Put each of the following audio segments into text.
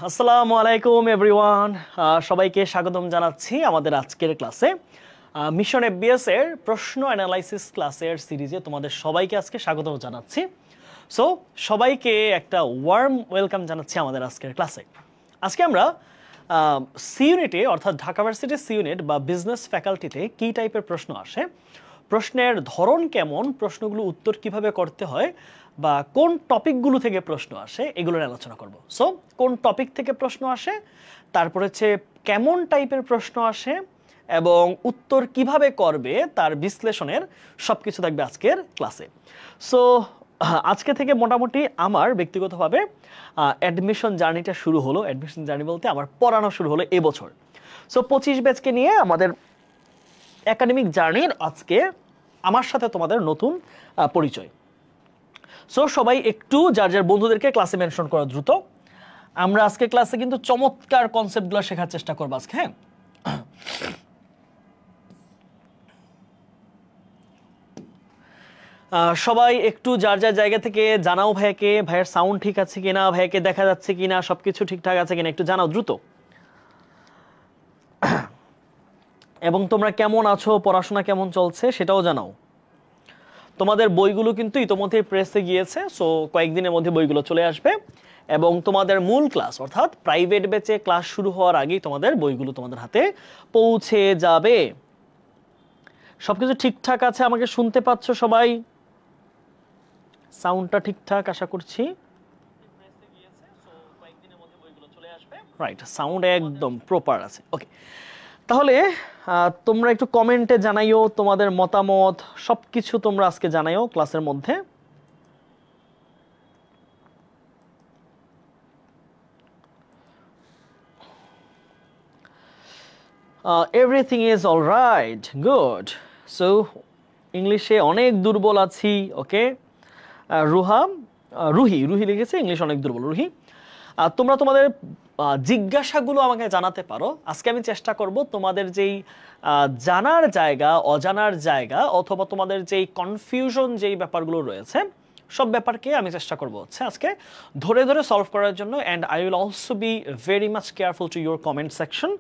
আসসালামু আলাইকুম এভরিওয়ান, সবাইকে স্বাগতম জানাচ্ছি আমাদের আজকের ক্লাসে। মিশন এফবিএস এর প্রশ্ন অ্যানালাইসিস ক্লাসের সিরিজে তোমাদের সবাইকে আজকে স্বাগতম জানাচ্ছি। সো সবাইকে একটা ওয়ার্ম ওয়েলকাম জানাচ্ছি আমাদের আজকের ক্লাসে। আজকে আমরা সি ইউনিটে অর্থাৎ ঢাকা ভার্সিটির সি ইউনিট বা বিজনেস ফ্যাকাল্টিতে কী টাইপের প্রশ্ন আসে, প্রশ্নের ধরন কেমন, প্রশ্নগুলো উত্তর কিভাবে করতে হয় বা কোন টপিকগুলো থেকে প্রশ্ন আসে এগুলো নিয়ে আলোচনা করব। সো কোন টপিক থেকে প্রশ্ন আসে, তারপর হচ্ছে কেমন টাইপের প্রশ্ন আসে এবং উত্তর কিভাবে করবে তার বিশ্লেষণের সব কিছু থাকবে আজকের ক্লাসে। সো আজকে থেকে মোটামুটি আমার ব্যক্তিগতভাবে অ্যাডমিশন জার্নিটা শুরু হলো। অ্যাডমিশন জার্নি বলতে আমার পড়ানো শুরু হলো এবছর। সো 25 ব্যাচকে নিয়ে আমাদের একাডেমিক জার্নির আজকে আমার সাথে তোমাদের নতুন পরিচয়। সো সবাই একটু যার যার বন্ধুদেরকে ক্লাসে মেনশন করা দ্রুত। আমরা আজকে ক্লাসে কিন্তু চমৎকার কনসেপ্টগুলো শেখার চেষ্টা করবো আজকে। হ্যাঁ, সবাই একটু যার যার জায়গা থেকে জানাও ভাইয়াকে, ভাইয়ের সাউন্ড ঠিক আছে কিনা, ভাইয়াকে দেখা যাচ্ছে কিনা, সবকিছু ঠিকঠাক আছে কিনা একটু জানাও দ্রুত। এবং তোমরা কেমন আছো, পড়াশোনা কেমন চলছে সেটাও জানাও। তোমাদের বইগুলো কিন্তু ইতোমধ্যে প্রেসে গিয়েছে, সো কয়েকদিনের মধ্যে বইগুলো চলে আসবে এবং তোমাদের মূল ক্লাস অর্থাৎ প্রাইভেট ব্যাচে ক্লাস শুরু হওয়ার আগেই তোমাদের বইগুলো তোমাদের হাতে পৌঁছে যাবে। সবকিছু ঠিকঠাক আছে? আমাকে শুনতে পাচ্ছ সবাই? সাউন্ডটা ঠিকঠাক আশা করছি। রাইট, সাউন্ড একদম প্রপার আছে। ওকে, তাহলে তোমরা একটু কমেন্টে জানাইও তোমাদের মতামত, সবকিছু তোমরা আজকে জানাইও ক্লাসের মধ্যে। Everything is alright, good. So ইংলিশে অনেক দুর্বল আছি। ওকে, রুহি লিখেছে ইংলিশ অনেক দুর্বল। রুহি, তোমরা তোমাদের জিজ্ঞাসাগুলো আমাকে জানাতে পারো। আজকে আমি চেষ্টা করব তোমাদের যেই জানার জায়গা, অজানার জায়গা অথবা তোমাদের যেই কনফিউশন যেই ব্যাপারগুলো রয়েছে সব ব্যাপারকে আমি চেষ্টা করব হচ্ছে আজকে ধরে ধরে সলভ করার জন্য। And I will also be very much careful to your comment section.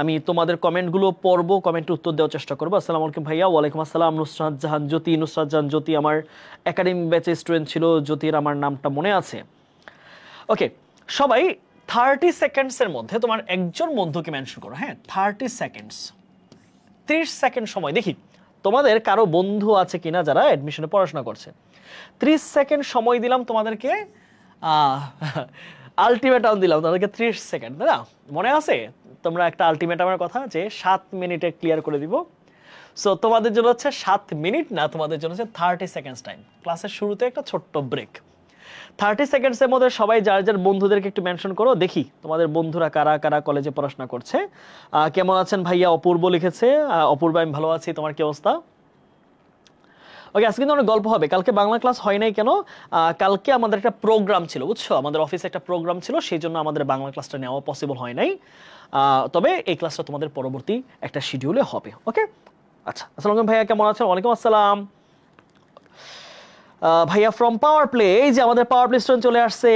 আমি তোমাদের কমেন্টগুলো পড়বো, কমেন্টের উত্তর দেওয়ার চেষ্টা করবো। আসসালামু আলাইকুম ভাইয়া। ওয়ালাইকুম আসসালাম। নুসরাত জাহান জ্যোতি আমার একাডেমিক ব্যাচের স্টুডেন্ট ছিল। জ্যোতির আমার নামটা মনে আছে। ওকে, সবাই 30 সেকেন্ডসের মধ্যে তোমার একজন বন্ধুকে মেনশন করো। হ্যাঁ, 30 সেকেন্ডস, 30 সেকেন্ড সময়। দেখি তোমাদের কারো বন্ধু আছে কিনা যারা অ্যাডমিশনে পড়াশোনা করছে। 30 সেকেন্ড সময় দিলাম তোমাদেরকে, আলটিমেটাম দিলাম তোমাদেরকে 30 সেকেন্ড, তাই না? মনে আছে তোমরা একটা আলটিমেটামের কথা যে 7 মিনিটে ক্লিয়ার করে দিব। সো তোমাদের জন্য হচ্ছে 7 মিনিট না, তোমাদের জন্য হচ্ছে 30 সেকেন্ডস টাইম। ক্লাসের শুরুতে একটা ছোট্ট ব্রেক। 30 সেকেন্ডসের মধ্যে সবাই যার যার বন্ধুদেরকে একটু মেনশন করো। দেখি তোমাদের বন্ধুরা কারা কারা কলেজে পড়াশোনা করছে। কেমন আছেন ভাইয়া? অপূর্ব লিখেছে। অপূর্ব, আমি ভালো আছি, তোমার কি অবস্থা? ওকে, আজকে কিন্তু অনেক গল্প হবে। কালকে বাংলা ক্লাস হয় নাই কেন? কালকে আমাদের একটা প্রোগ্রাম ছিল, বুঝছো? আমাদের অফিসে একটা প্রোগ্রাম ছিল, সেই জন্য আমাদের বাংলা ক্লাসটা নেওয়া পসিবল হয় নাই। তবে এই ক্লাসটা তোমাদের পরবর্তী একটা শিডিউলে হবে। ওকে, আচ্ছা। আসসালামু আলাইকুম ভাইয়া, কেমন আছেন? ওয়ালাইকুম আসসালাম ভাইয়া ফ্রম পাওয়ার প্লে। এই যে আমাদের পাওয়ার প্লে স্টুডেন্ট চলে আসছে।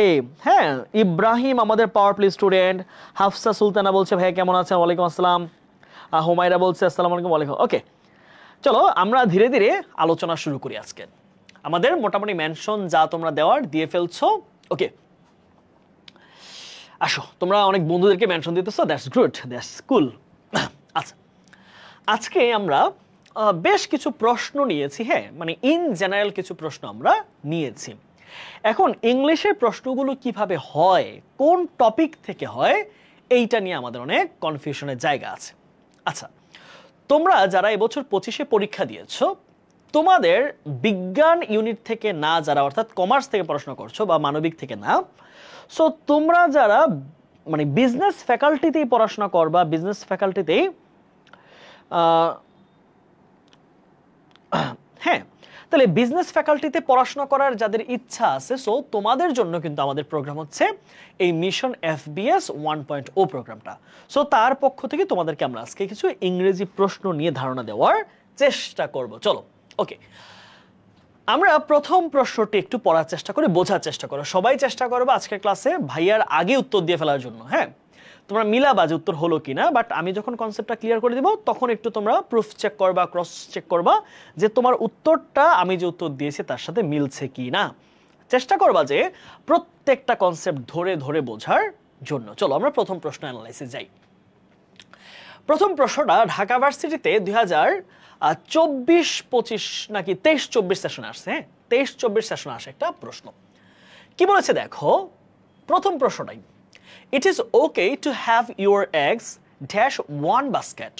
হ্যাঁ, ইব্রাহিম আমাদের power play student. Hafsa Sultana বলছে ভাইয়া কেমন আছেন? ওয়ালাইকুম আসসালাম। হুমায়রা বলছে আসসালামু আলাইকুম। ওয়ালাইকুম। ওকে, চলো আমরা ধীরে ধীরে আলোচনা শুরু করি আজকে। আমাদের মোটামুটি মেনশন যা তোমরা দেওয়ার দিয়ে ফেলছো। ওকে, আসো, তোমরা অনেক বন্ধুদেরকে মেনশন দিতেছো, দ্যাটস গুড, দ্যাটস কুল। আচ্ছা, আজকে আমরা বেশ কিছু প্রশ্ন নিয়েছি, হ্যাঁ, মানে ইন জেনারেল কিছু প্রশ্ন আমরা নিয়েছি। এখন ইংলিশের প্রশ্নগুলো কিভাবে হয়, কোন টপিক থেকে হয়, এইটা নিয়ে আমাদের অনেক কনফিউশনের জায়গা আছে। আচ্ছা, তোমরা যারা এবছর 25-এ পরীক্ষা দিয়েছো, তোমাদের বিজ্ঞান ইউনিট থেকে না, যারা অর্থাৎ কমার্স থেকে পড়াশোনা করছো বা মানবিক থেকে না, সো তোমরা যারা মানে বিজনেস ফ্যাকাল্টিতেই পড়াশোনা করবা, বিজনেস ফ্যাকাল্টিতেই হ্যাঁ, তাহলে বিজনেস ফ্যাকাল্টিতে পড়াশোনা করার যাদের ইচ্ছা আছে, সো তোমাদের জন্য কিন্তু আমাদের প্রোগ্রাম হচ্ছে এই মিশন FBS 1.0 প্রোগ্রামটা। সো তার পক্ষ থেকে তোমাদেরকে আমরা আজকে কিছু ইংরেজি প্রশ্ন নিয়ে ধারণা দেওয়ার চেষ্টা করব। চলো, ওকে, আমরা প্রথম প্রশ্নটি একটু পড়ার চেষ্টা করি, বোঝার চেষ্টা করো। সবাই চেষ্টা করবো আজকের ক্লাসে ভাইয়ার আগে উত্তর দিয়ে ফেলার জন্য। হ্যাঁ, তোমরা মিলাবা যে উত্তর হলো কিনা, বাট আমি যখন কনসেপ্টটা ক্লিয়ার করে দিব তখন একটু তোমরা প্রুফ চেক করবা, ক্রস চেক করবা যে তোমার উত্তরটা আমি যে উত্তর দিয়েছি তার সাথে মিলছে কি না। চেষ্টা করবা যে প্রত্যেকটা কনসেপ্ট ধরে ধরে বোঝার জন্য। চলো আমরা প্রথম প্রশ্ন অ্যানালাইসিস যাই। প্রথম প্রশ্নটা ঢাকা ভার্সিটিতে 2024-25 নাকি 23-24 সেশন আসছে। হ্যাঁ, 23-24 সেশন আসে একটা প্রশ্ন। কি বলেছে দেখো, প্রথম প্রশ্নটাই, it is okay to have your eggs dash one basket.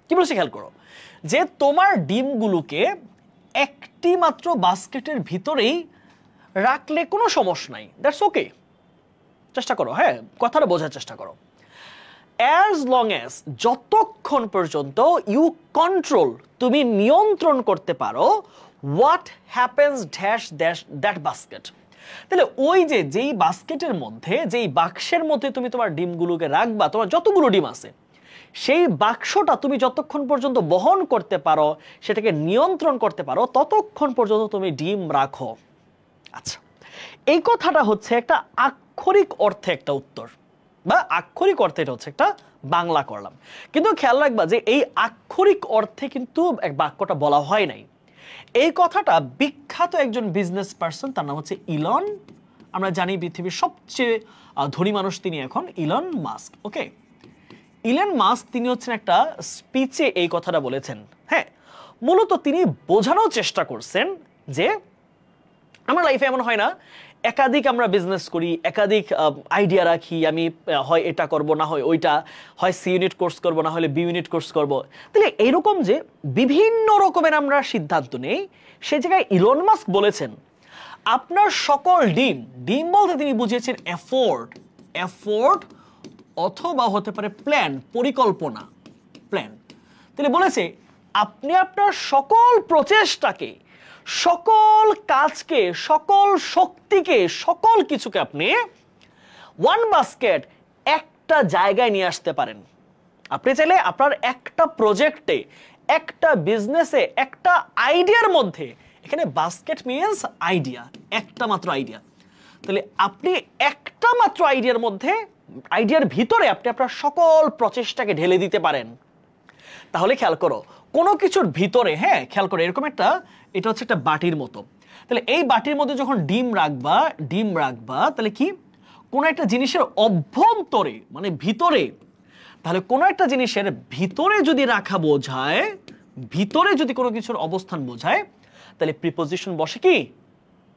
কি বলেছে খেয়াল করো, যে তোমার ডিমগুলোকে একটি মাত্র বাস্কেটের ভিতরেই রাখলে কোনো সমস্যা নাই, দ্যাটস ওকে। চেষ্টা করো, হ্যাঁ, কথাটা বোঝার চেষ্টা করো। অ্যাজ লং অ্যাজ, যতক্ষণ পর্যন্ত ইউ কন্ট্রোল, তুমি নিয়ন্ত্রণ করতে পারো, what happens dash dash that basket. তাহলে ওই যে যেই বাস্কেটের মধ্যে, যেই বাক্সের মধ্যে তুমি তোমার ডিমগুলোকে রাখবা, তোমার যতগুলো ডিম আছে, সেই বাক্সটা তুমি যতক্ষণ পর্যন্ত বহন করতে পারো, সেটাকে নিয়ন্ত্রণ করতে পারো, ততক্ষণ পর্যন্ত তুমি ডিম রাখো। আচ্ছা, এই কথাটা হচ্ছে একটা আক্ষরিক অর্থে একটা উত্তর, বা আক্ষরিক অর্থে এটা হচ্ছে একটা বাংলা করলাম, কিন্তু খেয়াল রাখবা যে এই আক্ষরিক অর্থে কিন্তু এক বাক্যটা বলা হয় নাই। এই কথাটা বিখ্যাত একজন বিজনেস পার্সন, তার নাম হচ্ছে ইলন, আমরা জানি পৃথিবীর সবচেয়ে ধনী মানুষ তিনি এখন, ইলন মাস্ক। ওকে, ইলন মাস্ক তিনি হচ্ছেন একটা স্পিচে এই কথাটা বলেছেন। হ্যাঁ, মূলত তিনি বোঝানোর চেষ্টা করছেন যে আমার লাইফে এমন হয় না একাধিক আমরা বিজনেস করি, একাধিক আইডিয়া রাখি, আমি হয় এটা করব, না হয় ওইটা, হয় সি ইউনিট কোর্স করব, না হলে বি ইউনিট কোর্স করব। তাহলে এইরকম যে বিভিন্ন রকমের আমরা সিদ্ধান্ত নেই, সে জায়গায় ইলন মাস্ক বলেছেন আপনার সকল ডিম, ডিম বলতে তিনি বুঝিয়েছেন এফোর্ট, এফোর্ট অথবা হতে পারে প্ল্যান, পরিকল্পনা, প্ল্যান। তিনি বলেছে আপনি আপনার সকল প্রচেষ্টাকে, সকল কাজকে, সকল শক্তিকে, সকল কিছুকে আপনি ওয়ান বাস্কেট, একটা জায়গায় নিয়ে আসতে পারেন। আপনি চাইলে আপনার একটা প্রজেক্টে, একটা বিজনেসে, একটা আইডিয়ার মধ্যে, এখানে বাস্কেট মিন্স আইডিয়া, একটা মাত্র আইডিয়া, তাহলে আপনি একটা মাত্র আইডিয়ার মধ্যে, আইডিয়ার ভিতরে আপনি আপনার সকল প্রচেষ্টাকে ঢেলে দিতে পারেন। তাহলে খেয়াল করো, কোনো কিছুর ভিতরে, হ্যাঁ খেয়াল করো, এরকম একটা, এটা হচ্ছে একটা বাটির মতো, তাহলে এই বাটির মধ্যে যখন ডিম রাখবা, তাহলে কি কোনো একটা জিনিসের অভ্যন্তরে, মানে ভিতরে, তাহলে কোনো একটা জিনিসের ভিতরে যদি রাখা বোঝায়, ভিতরে যদি কোনো কিছুর অবস্থান বোঝায়, তাহলে প্রিপোজিশন বসে কি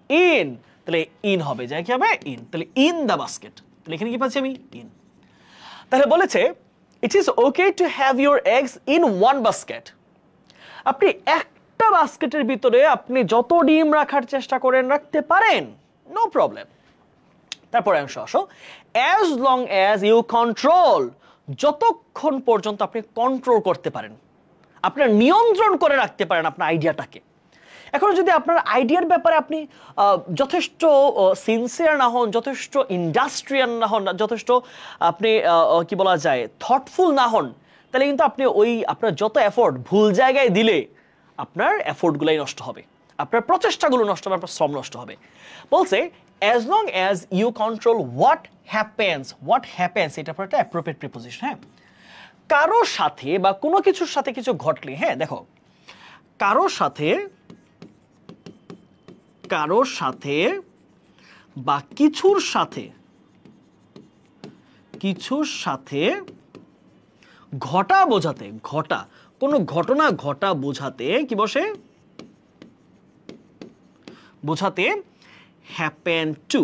ইন, তাহলে ইন হবে, যায় কি হবে ইন, তাহলে ইন দ্য বাস্কেট, তাহলে এখানে কি পাচ্ছি আমি ইন। তাহলে বলেছে it is okay to have your eggs in one basket, আপনি একটা বাস্কেটের ভিতরে আপনি যত ডিম রাখার চেষ্টা করেন রাখতে পারেন, নো প্রবলেম। তারপরে অংশ আসো, as long as you control, যতক্ষণ পর্যন্ত আপনি কন্ট্রোল করতে পারেন, আপনার নিয়ন্ত্রণ করে রাখতে পারেন আপনার আইডিয়াটাকে। এখন যদি আপনার আইডিয়ার ব্যাপারে আপনি যথেষ্ট সিনসিয়ার না হন, যথেষ্ট ইন্ডাস্ট্রিয়াল না হন, যথেষ্ট আপনি কি বলা যায় থটফুল না হন, তাহলে কিন্তু আপনি ওই আপনার যত এফোর্ট ভুল জায়গায় দিলে আপনার এফোর্টগুলাই নষ্ট হবে, আপনার প্রচেষ্টাগুলো নষ্ট হবে, আপনার শ্রম নষ্ট হবে। বলছে as long as you control what happens, এটা পর একটা অ্যাপ্রোপ্রিয়েট প্রিপোজিশন। হ্যাঁ, কারোর সাথে বা কোনো কিছুর সাথে কিছু ঘটলে, হ্যাঁ দেখো, কারোর সাথে কারোর সাথে বা কিছুর সাথে ঘটা বোঝাতে, ঘটা কোনো ঘটনা ঘটা বোঝাতে কি বসে? বোঝাতে হ্যাপেন টু।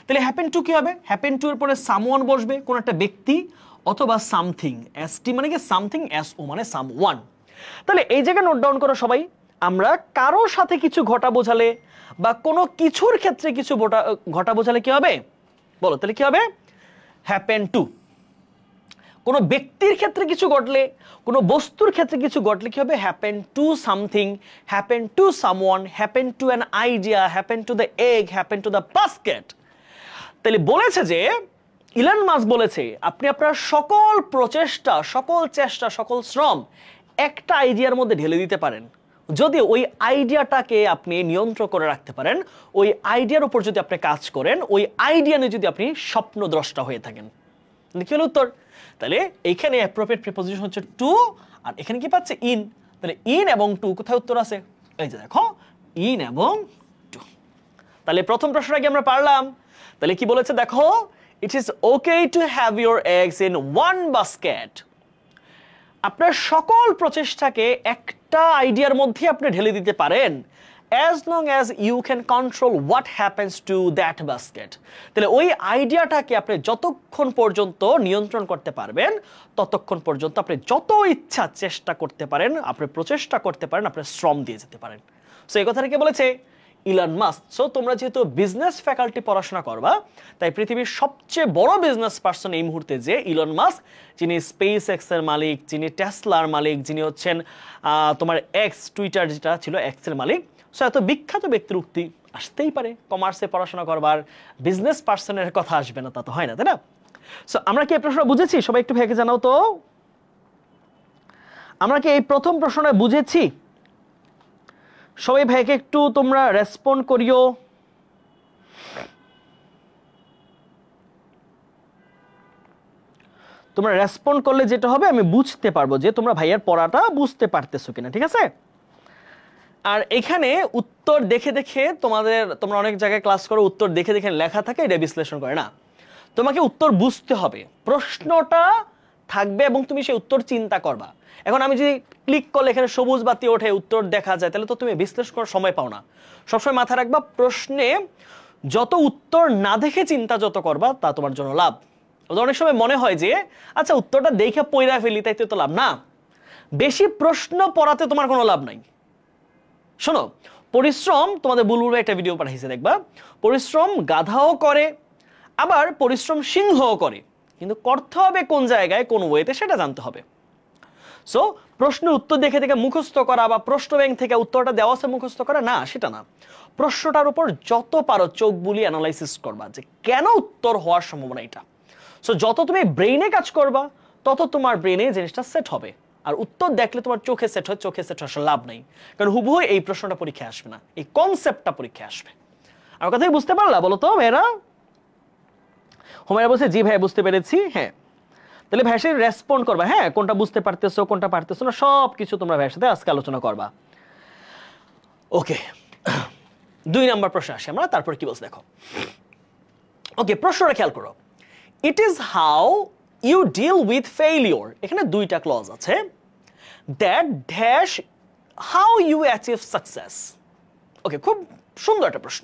তাহলে হ্যাপেন টু কি হবে? হ্যাপেন টু এর পরে সামওয়ান বসবে, কোন একটা ব্যক্তি অথবা সামথিং। এসটি মানে কি সামথিং, এসও মানে সামওয়ান। তাহলে এই জায়গায় নোট ডাউন করো সবাই, আমরা কারোর সাথে কিছু ঘটা বোঝালে বা কোনো কিছুর ক্ষেত্রে কিছু ঘটা বোঝালে কি হবে বলো? তাহলে কি হবে? Happen to. কোনো ব্যক্তির ক্ষেত্রে কিছু ঘটলে, কোনো বস্তুর ক্ষেত্রে কিছু ঘটলে কি হবে? Happen to something, happen to someone, happen to an idea, happen to the egg, happen to the basket. তাহলে বলেছে যে ইলন মাস্ক বলেছে আপনি আপনার সকল প্রচেষ্টা, সকল চেষ্টা, সকল শ্রম একটা আইডিয়ার মধ্যে ঢেলে দিতে পারেন যদি ওই আইডিয়াটাকে আপনি নিয়ন্ত্রণ করে রাখতে পারেন, ওই আইডিয়ার উপর যদি আপনি কাজ করেন, ওই আইডিয়া নিয়ে যদি আপনি স্বপ্নদ্রষ্টা হয়ে থাকেন। কি হলো উত্তর? তাহলে এইখানে অ্যাপ্রোপ্রিয়েট প্রিপোজিশন হচ্ছে টু, আর এখানে কি পাচ্ছে? ইন। তাহলে ইন এবং টু, কোথায় উত্তর আছে? এই যে দেখো, ইন এবং টু। তাহলে প্রথম প্রশ্নটা কি আমরা পারলাম? তাহলে কি বলেছে দেখো, it is okay to have your eggs in one basket. আপনার সকল প্রচেষ্টাকে একটা আইডিয়ার মধ্যে আপনি ঢেলে দিতে পারেন as long as you can control what happens to that basket। তাহলে ওই আইডিয়াটাকে আপনি যতক্ষণ পর্যন্ত নিয়ন্ত্রণ করতে পারবেন ততক্ষণ পর্যন্ত আপনি যত ইচ্ছা চেষ্টা করতে পারেন, আপনি প্রচেষ্টা করতে পারেন, আপনি শ্রম দিয়ে যেতে পারেন। সো এই কথাটা কে বলেছে? Elon Musk. সো তোমরা যেহেতু বিজনেস ফ্যাকাল্টি পড়াশোনা করবা, তাই পৃথিবীর সবচেয়ে বড় বিজনেস পার্সন এই মুহূর্তে যে ইলন মাস্ক, যিনি স্পেস এক্স এর মালিক, যিনি টেসলার মালিক, যিনি হচ্ছেন তোমার এক্স, টুইটার যেটা ছিল এক্স এর মালিক। সো এত বিখ্যাত ব্যক্তির উক্তি আসতেই পারে, কমার্সে পড়াশোনা করবার বিজনেস পার্সনের কথা আসবে না তা তো হয় না, তাই না? সো আমরা কি এই প্রশ্নটা বুঝেছি? সবাই একটু ভেবে জানাও তো, আমরা কি এই প্রথম প্রশ্নটা বুঝেছি? সবাই ভাইকে একটু তোমরা রেসপন্ড করিও। তোমরা রেসপন্ড করলে যেটা হবে আমি বুঝতে পারবো যে তোমরা ভাইয়ার পড়াটা বুঝতে পারতেছো কিনা, ঠিক আছে? আর এখানে উত্তর দেখে দেখে তোমরা অনেক জায়গায় ক্লাস করো, উত্তর দেখে দেখে লেখা থাকে, এটা বিশ্লেষণ করে না। তোমাকে উত্তর বুঝতে হবে, প্রশ্নটা থাকবে এবং তুমি সেই উত্তর চিন্তা করবা। এখন আমি যদি ক্লিক করলে এখানে সবুজ বাতি ওঠে, উত্তর দেখা যায়, তাহলে তো তুমি বিশ্লেষণ করার সময় পাও না। সবসময় মাথায় রাখবা, প্রশ্নে যত উত্তর না দেখে চিন্তা যত করবা তা তোমার জন্য লাভ। অনেক সময় মনে হয় যে আচ্ছা উত্তরটা দেখে পড়া ফেলি তাইতে তো লাভ না। বেশি প্রশ্ন পড়াতে তোমার কোনো লাভ নাই। শোনো, পরিশ্রম, তোমাদের বুলবুল ভাই একটা ভিডিও পাঠাইছে দেখবা, পরিশ্রম গাধাও করে আবার পরিশ্রম সিংহও করে, কিন্তু করতে হবে কোন জায়গায়, কোন ওয়েতে সেটা জানতে হবে। সো প্রশ্নের উত্তর দেখে দেখে মুখস্থ করা বা প্রশ্ন ব্যাংক থেকে উত্তরটা দেওয়া আছে মুখস্থ করা না, সেটা না। প্রশ্নটার উপর যত পারো চোখ বুলিয়ে অ্যানালাইসিস করবা যে কেন উত্তর হওয়ার সম্ভাবনা এটা। সো যত তুমি ব্রেইনে কাজ করবা তত তোমার ব্রেইনে জিনিসটা সেট হবে। আর উত্তর দেখলে তোমার চোখে সেট হয়, চোখে সেট হওয়ার লাভ নেই, কারণ হুবহু এই প্রশ্নটা পরীক্ষায় আসবে না, এই কনসেপ্টটা পরীক্ষায় আসবে। আমার কথা বুঝতে পারলা বলো তো ভাইরা? হুমায়রা বলছে জি ভাই বুঝতে পেরেছি। হ্যাঁ, তাহলে ভাইয়ের সাথে রেসপন্ড করবা, হ্যাঁ কোনটা বুঝতে পারতেছো কোনটা পারতেছো না সব কিছু তোমরা ভাইয়ের সাথে আজকে আলোচনা করবা। ওকে, 2 নাম্বার প্রশ্ন আসি আমরা, তারপর কি বলছে দেখো। ওকে, প্রশ্নটা খেয়াল করো। It is how you deal with failure. এখানে 2টা ক্লজ আছে। That dash how you achieve success. Okay, খুব সুন্দর একটা প্রশ্ন।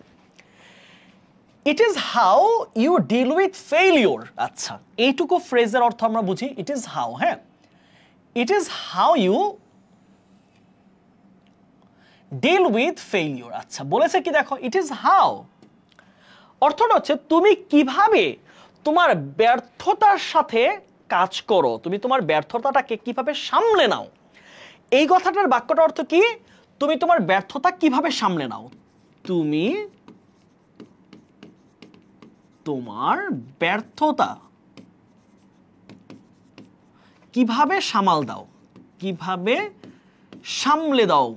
It is how you deal with failure. আচ্ছা, এইটুকু ফ্রেজের অর্থ আমরা বুঝি, ইট ইজ হাউ। হ্যাঁ, it is how you deal with failure. আচ্ছা, বলেছে কি দেখো, ইট ইজ হাউ অর্থটা হচ্ছে তুমি কিভাবে তোমার ব্যর্থতার সাথে কাজ করো, তুমি তোমার ব্যর্থতাটাকে কিভাবে সামলে নাও। এই কথাটার বাক্যটা অর্থ কি? তুমি তোমার ব্যর্থতা কিভাবে সামলে নাও, তুমি তোমার ব্যর্থতা কিভাবে সামাল দাও, কিভাবে সামলে দাও,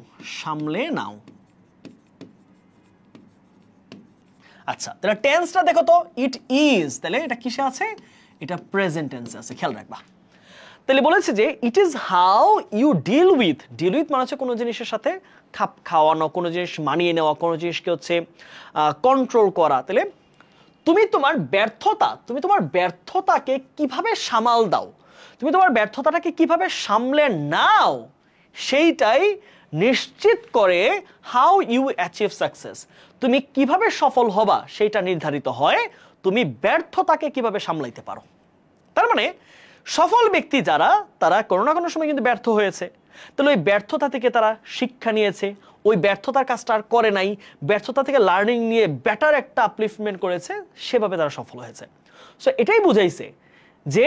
সামলে নাও। আচ্ছা, তাহলে টেন্সটা দেখো তো, ইট ইজ, তাহলে এটা কিসে আছে? এটা প্রেজেন্ট টেন্সে আছে, খেয়াল রাখবা। তাহলে বলেছে যে it is how you deal with মানে হচ্ছে কোনো জিনিসের সাথে খাপ খাওয়ানো, কোনো জিনিস মানিয়ে নেওয়া, কোনো জিনিসকে হচ্ছে কন্ট্রোল করা। তাহলে তুমি তোমার ব্যর্থতাকে কিভাবে সামাল দাও, তুমি তোমার ব্যর্থতাটাকে কিভাবে সামলে নাও, সেইটাই নিশ্চিত করে হাউ ইউ অ্যাচিভ সাকসেস। তুমি কিভাবে সফল হবা সেইটা নির্ধারিত হয় তুমি ব্যর্থতাকে কিভাবে সামলাইতে পারো। তার মানে সফল ব্যক্তি যারা, তারা কোনো না কোনো সময় কিন্তু ব্যর্থ হয়েছে, তাহলে ওই ব্যর্থতা থেকে তারা শিক্ষা নিয়েছে, ওই ব্যর্থতার কাজটা আর করে নাই, ব্যর্থতা থেকে লার্নিং নিয়ে বেটার একটা আপলিফমেন্ট করেছে, সেভাবে তারা সফল হয়েছে। সো এটাই বুঝাইছে যে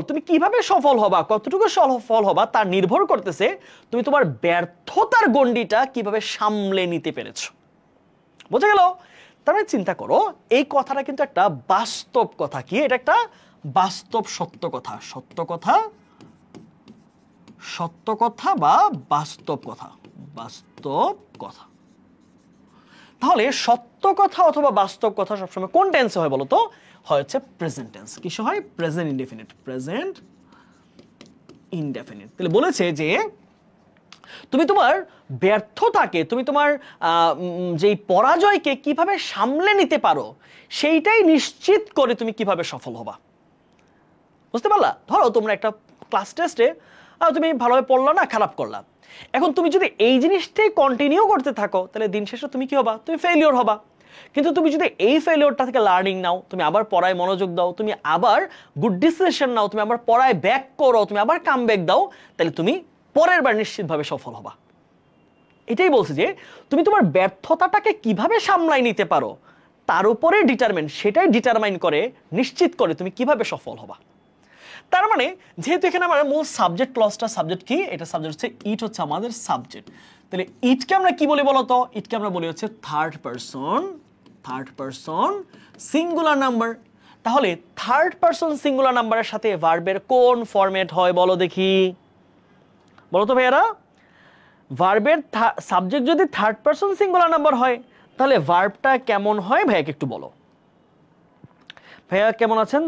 তুমি কিভাবে সফল হবা, কতটুকু সফল হবা তা নির্ভর করতেছে তুমি তোমার ব্যর্থতার গণ্ডিটা কিভাবে সামলে নিতে পেরেছো। বোঝা গেল? তার মানে চিন্তা করো, এই কথাটা কিন্তু একটা বাস্তব কথা। কি এটা? একটা বাস্তব সত্য কথা বা বাস্তব কথা। তাহলে সত্য কথা অথবা বাস্তব কথা সবসময় কোন টেন্সে হয় বলো তো? হয় হচ্ছে প্রেজেন্ট টেন্স। কিসে হয়? Present indefinite. তাহলে বলেছে যে তুমি তোমার ব্যর্থতাকে, তুমি তোমার যেই পরাজয়কে কিভাবে সামলে নিতে পারো সেইটাই নিশ্চিত করে তুমি কিভাবে সফল হবা। বুঝতে পারলা? ধরো তোমরা একটা ক্লাস টেস্টে তুমি ভালোভাবে পড়লা না, খারাপ করলা। এখন তুমি যদি এই জিনিসটাই কন্টিনিউ করতে থাকো তাহলে দিন শেষে তুমি কি হবা? তুমি ফেলিওর হবা। কিন্তু তুমি যদি এই ফেলিওরটা থেকে লার্নিং নাও, তুমি আবার পড়ায় মনোযোগ দাও, তুমি আবার গুড ডিসিশন নাও, তুমি আবার পড়ায় ব্যাক করো, তুমি আবার কাম ব্যাক দাও, তাহলে তুমি পরের বার নিশ্চিতভাবে সফল হবা। এটাই বলছে যে তুমি তোমার ব্যর্থতাটাকে কিভাবে সামলাই নিতে পারো তার উপরে সেটাই ডিটারমাইন করে, নিশ্চিত করে তুমি কিভাবে সফল হবা। তার মানে যেহেতু এখানে আমার মূল সাবজেক্ট ক্লজটা, সাবজেক্ট কি? এটা সাবজেক্ট হচ্ছে ইট, হচ্ছে আমাদের সাবজেক্ট। তাহলে ইটকে আমরা কি বলি বলতো? ইটকে আমরা বলি হচ্ছে থার্ড পারসন সিঙ্গুলার নাম্বার। তাহলে থার্ড পারসন সিঙ্গুলার নাম্বারের সাথে ভার্বের কোন ফরম্যাট হয় বলো দেখি? বলো তো ভাইয়ারা, ভার্বের সাবজেক্ট যদি থার্ড পারসন সিঙ্গুলার নাম্বার হয় তাহলে ভার্বটা কেমন হয় ভাইয়াকে একটু বলো। ভাইয়া কেমন আছেন?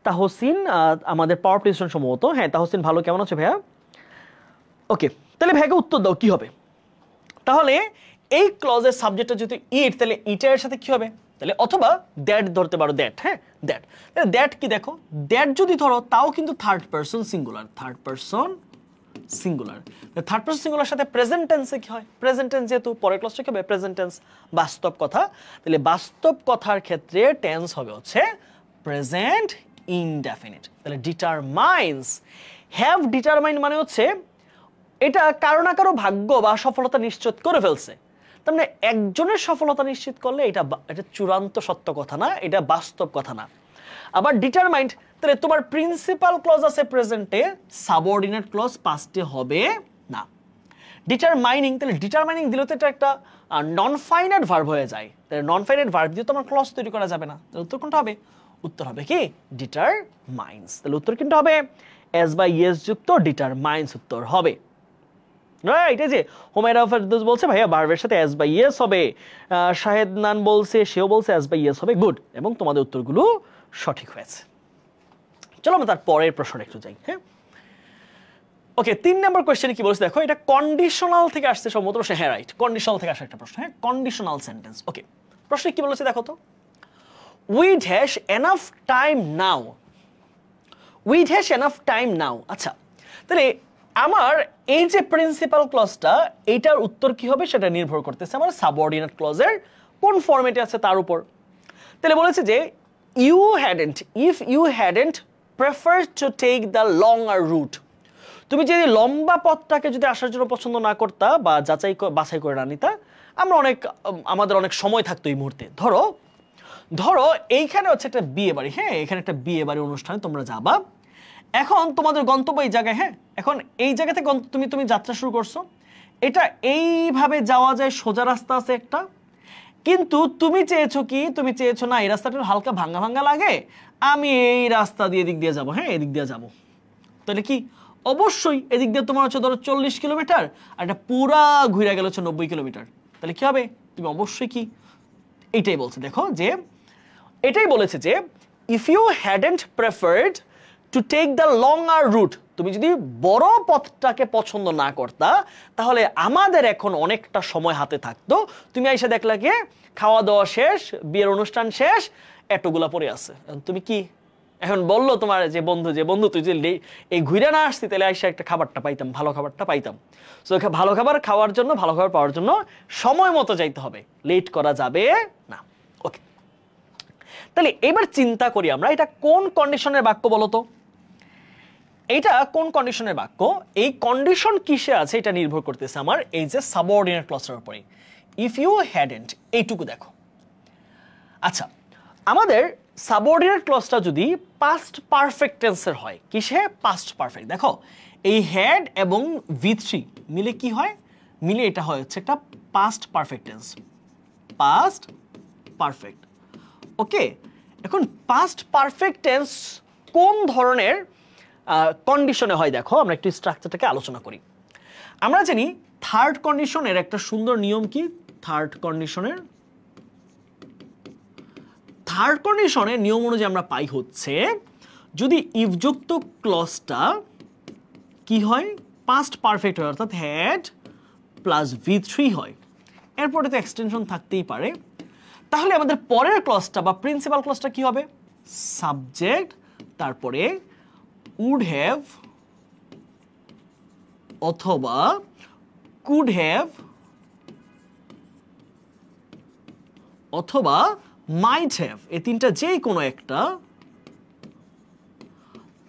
তাহসিন আমাদের পাওয়ার প্লেস্টেশন সম্ভবত। হ্যাঁ তাহসিন ভালো, কেমন আছো ভাইয়া? ওকে, তাহলে ভাইয়াকে উত্তর দাও কি হবে। তাহলে এই ক্লজের সাবজেক্টটা যদি ইট, তাহলে ইটের সাথে কি হবে? তাহলে অথবা দ্যাট ধরতে পারো, দ্যাট। হ্যাঁ দ্যাট, তাহলে দ্যাট কি দেখো, দ্যাট যদি ধরো তাও কিন্তু third person singular. Third person singular সাথে প্রেজেন্ট টেন্সে কি হয়? প্রেজেন্ট টেন্স, যেহেতু পরের ক্লাসটা কি হবে? প্রেজেন্ট টেন্স, বাস্তব কথা। তাহলে বাস্তব কথার ক্ষেত্রে টেন্স হবে হচ্ছে প্রেজেন্ট ইনডেফিনিট। তাহলে ডিটারমাইন্স, হ্যাভ ডিটারমাইন মানে হচ্ছে এটা কারো না কারো ভাগ্য বা সফলতা নিশ্চিত করে ফেলছে। তার মানে একজনের সফলতা নিশ্চিত করলে এটা চূড়ান্ত সত্য কথা না, এটা বাস্তব কথা না। আবার ডিটারমাইন্ড, তাহলে তোমার প্রিন্সিপাল ক্লজ আছে প্রেজেন্টে, সাবঅর্ডিনেট ক্লজ পাস্টে হবে না। ডিটারমাইনিং, তাহলে ডিটারমাইনিং দিলে তো এটা একটা নন ফাইনাইট ভার্ব হয়ে যায়। তাহলে নন ফাইনাইট ভার্ব দিয়ে তোমার ক্লজ তৈরি করা যাবে না। তাহলে উত্তর কোনটা হবে? উত্তর হবে কি? ডিটারমাইন্স। তাহলে উত্তর কিন্তু হবে এস বা ইয়েস যুক্ত ডিটারমাইন্স উত্তর হবে। রাইট, এই যে হুমায়রা ফেরদৌস বলছে ভাইয়া ভার্বের সাথে এস বা ইয়েস হবে। শাহেদ নান বলছে, সেও বলছে এস বা ইয়েস হবে। গুড, এবং তোমাদের উত্তরগুলো সঠিক হয়েছে। চলো আমরা তার পরের প্রশ্নটা একটু যাই। হ্যাঁ ওকে, 3 নম্বর কোয়েশ্চেনে কি বলছে দেখো, এটা কন্ডিশনাল থেকে আসছে সম্ভবত প্রশ্ন। হ্যাঁ রাইট, কন্ডিশনাল থেকে আসা একটা প্রশ্ন। হ্যাঁ, কন্ডিশনাল সেন্টেন্স। ওকে, প্রশ্নে কি বলেছে দেখো তো, with hash enough time now. With hash enough time now. আচ্ছা, তাহলে আমার এই যে প্রিন্সিপাল ক্লজটা, এইটার উত্তর কি হবে সেটা নির্ভর করতেছে আমার সাবঅর্ডিনেট ক্লজের কোন ফরম্যাটে আছে তার উপর। তাহলে বলেছে যে you hadn't, if you hadn't prefer to take the longer route, তুমি যদি লম্বা পথটাকে যদি আসার জন্য পছন্দ না করতা বা বাছাই করে না নিতা, আমাদের অনেক সময় থাকতো এই মুহূর্তে। ধরো এইখানে হচ্ছে একটা বিয়ে বাড়ি। হ্যাঁ, এখানে একটা বিয়ে বাড়ি অনুষ্ঠানে তোমরা যাবা। এখন তোমাদের গন্তব্য এই জায়গায়। হ্যাঁ, এখন এই জায়গা থেকে তুমি যাত্রা শুরু করছো। এটা এইভাবে যাওয়া যায়, সোজা রাস্তা আছে একটা, কিন্তু তুমি চেয়েছো না এই রাস্তাটা হালকা ভাঙ্গা লাগে, আমি এই রাস্তা দিয়ে এদিক দিয়ে যাবো। হ্যাঁ, এদিক দিয়ে যাবো। তাহলে কি অবশ্যই এদিক দিয়ে তোমার হচ্ছে ধরো 40 কিলোমিটার, আর এটা পুরা ঘুরে গেল হচ্ছে 90 কিলোমিটার। তাহলে কি হবে? তুমি অবশ্যই কি এইটাই বলছে, দেখো যে এটাই বলেছে যে if you hadn't preferred to take the longer route, তুমি যদি বড় পথটাকে পছন্দ না করতা তাহলে আমাদের এখন অনেকটা সময় হাতে থাকতো। তুমি এসে দেখলা কি খাওয়া দাওয়া শেষ, বিয়ের অনুষ্ঠান শেষ, এতগুলা পড়ে আছে, তুমি কি এখন বললো তোমার যে বন্ধু তুই যদি এই ঘুরে না আসতি তাহলে এসে একটা খাবারটা পাইতাম, ভালো খাবারটা পাইতাম। সো ভালো খাবার খাওয়ার জন্য, ভালো খাবার পাওয়ার জন্য সময় মতো যাইতে হবে, লেট করা যাবে না। ওকে, তাহলে এবার চিন্তা করি আমরা এটা কোন কন্ডিশনের বাক্য বলতো। এটা কোন কন্ডিশনের বাক্য, এই কন্ডিশন কিসে আছে এটা নির্ভর করতেছে আমার এই যে সাবঅর্ডিনেট ক্লজের উপরে। ইফ ইউ হ্যাডন্ট, এইটুকু দেখো। আচ্ছা, আমাদের সাবঅর্ডিনেট ক্লজটা যদি পাস্ট পারফেক্ট টেন্সের হয়, কিসে পাস্ট পারফেক্ট, দেখো এই হ্যাড এবং V3 মিলে কি হয়, মিলে এটা হয় হচ্ছে একটা past perfect tense, past perfect. Okay, এখন পাস্ট পারফেক্ট টেন্স কোন ধরনের কন্ডিশনে হয় দেখো, আমরা একটু স্ট্রাকচারটাকে আলোচনা করি। আমরা জানি থার্ড কন্ডিশনের একটা সুন্দর নিয়ম কি, থার্ড কন্ডিশনের নিয়ম অনুযায়ী আমরা পাই হচ্ছে যদি ইফ যুক্ত ক্লজটা কি হয়, পাস্ট পারফেক্ট হয়, অর্থাৎ হ্যাড প্লাস V3 হয়, এরপরে তো এক্সটেনশন থাকতেই পারে, তাহলে আমাদের পরের ক্লজটা বা প্রিন্সিপাল ক্লজটা কি হবে, সাবজেক্ট তারপরে would have অথবা could have অথবা might have, এই তিনটা যেই কোনো একটা,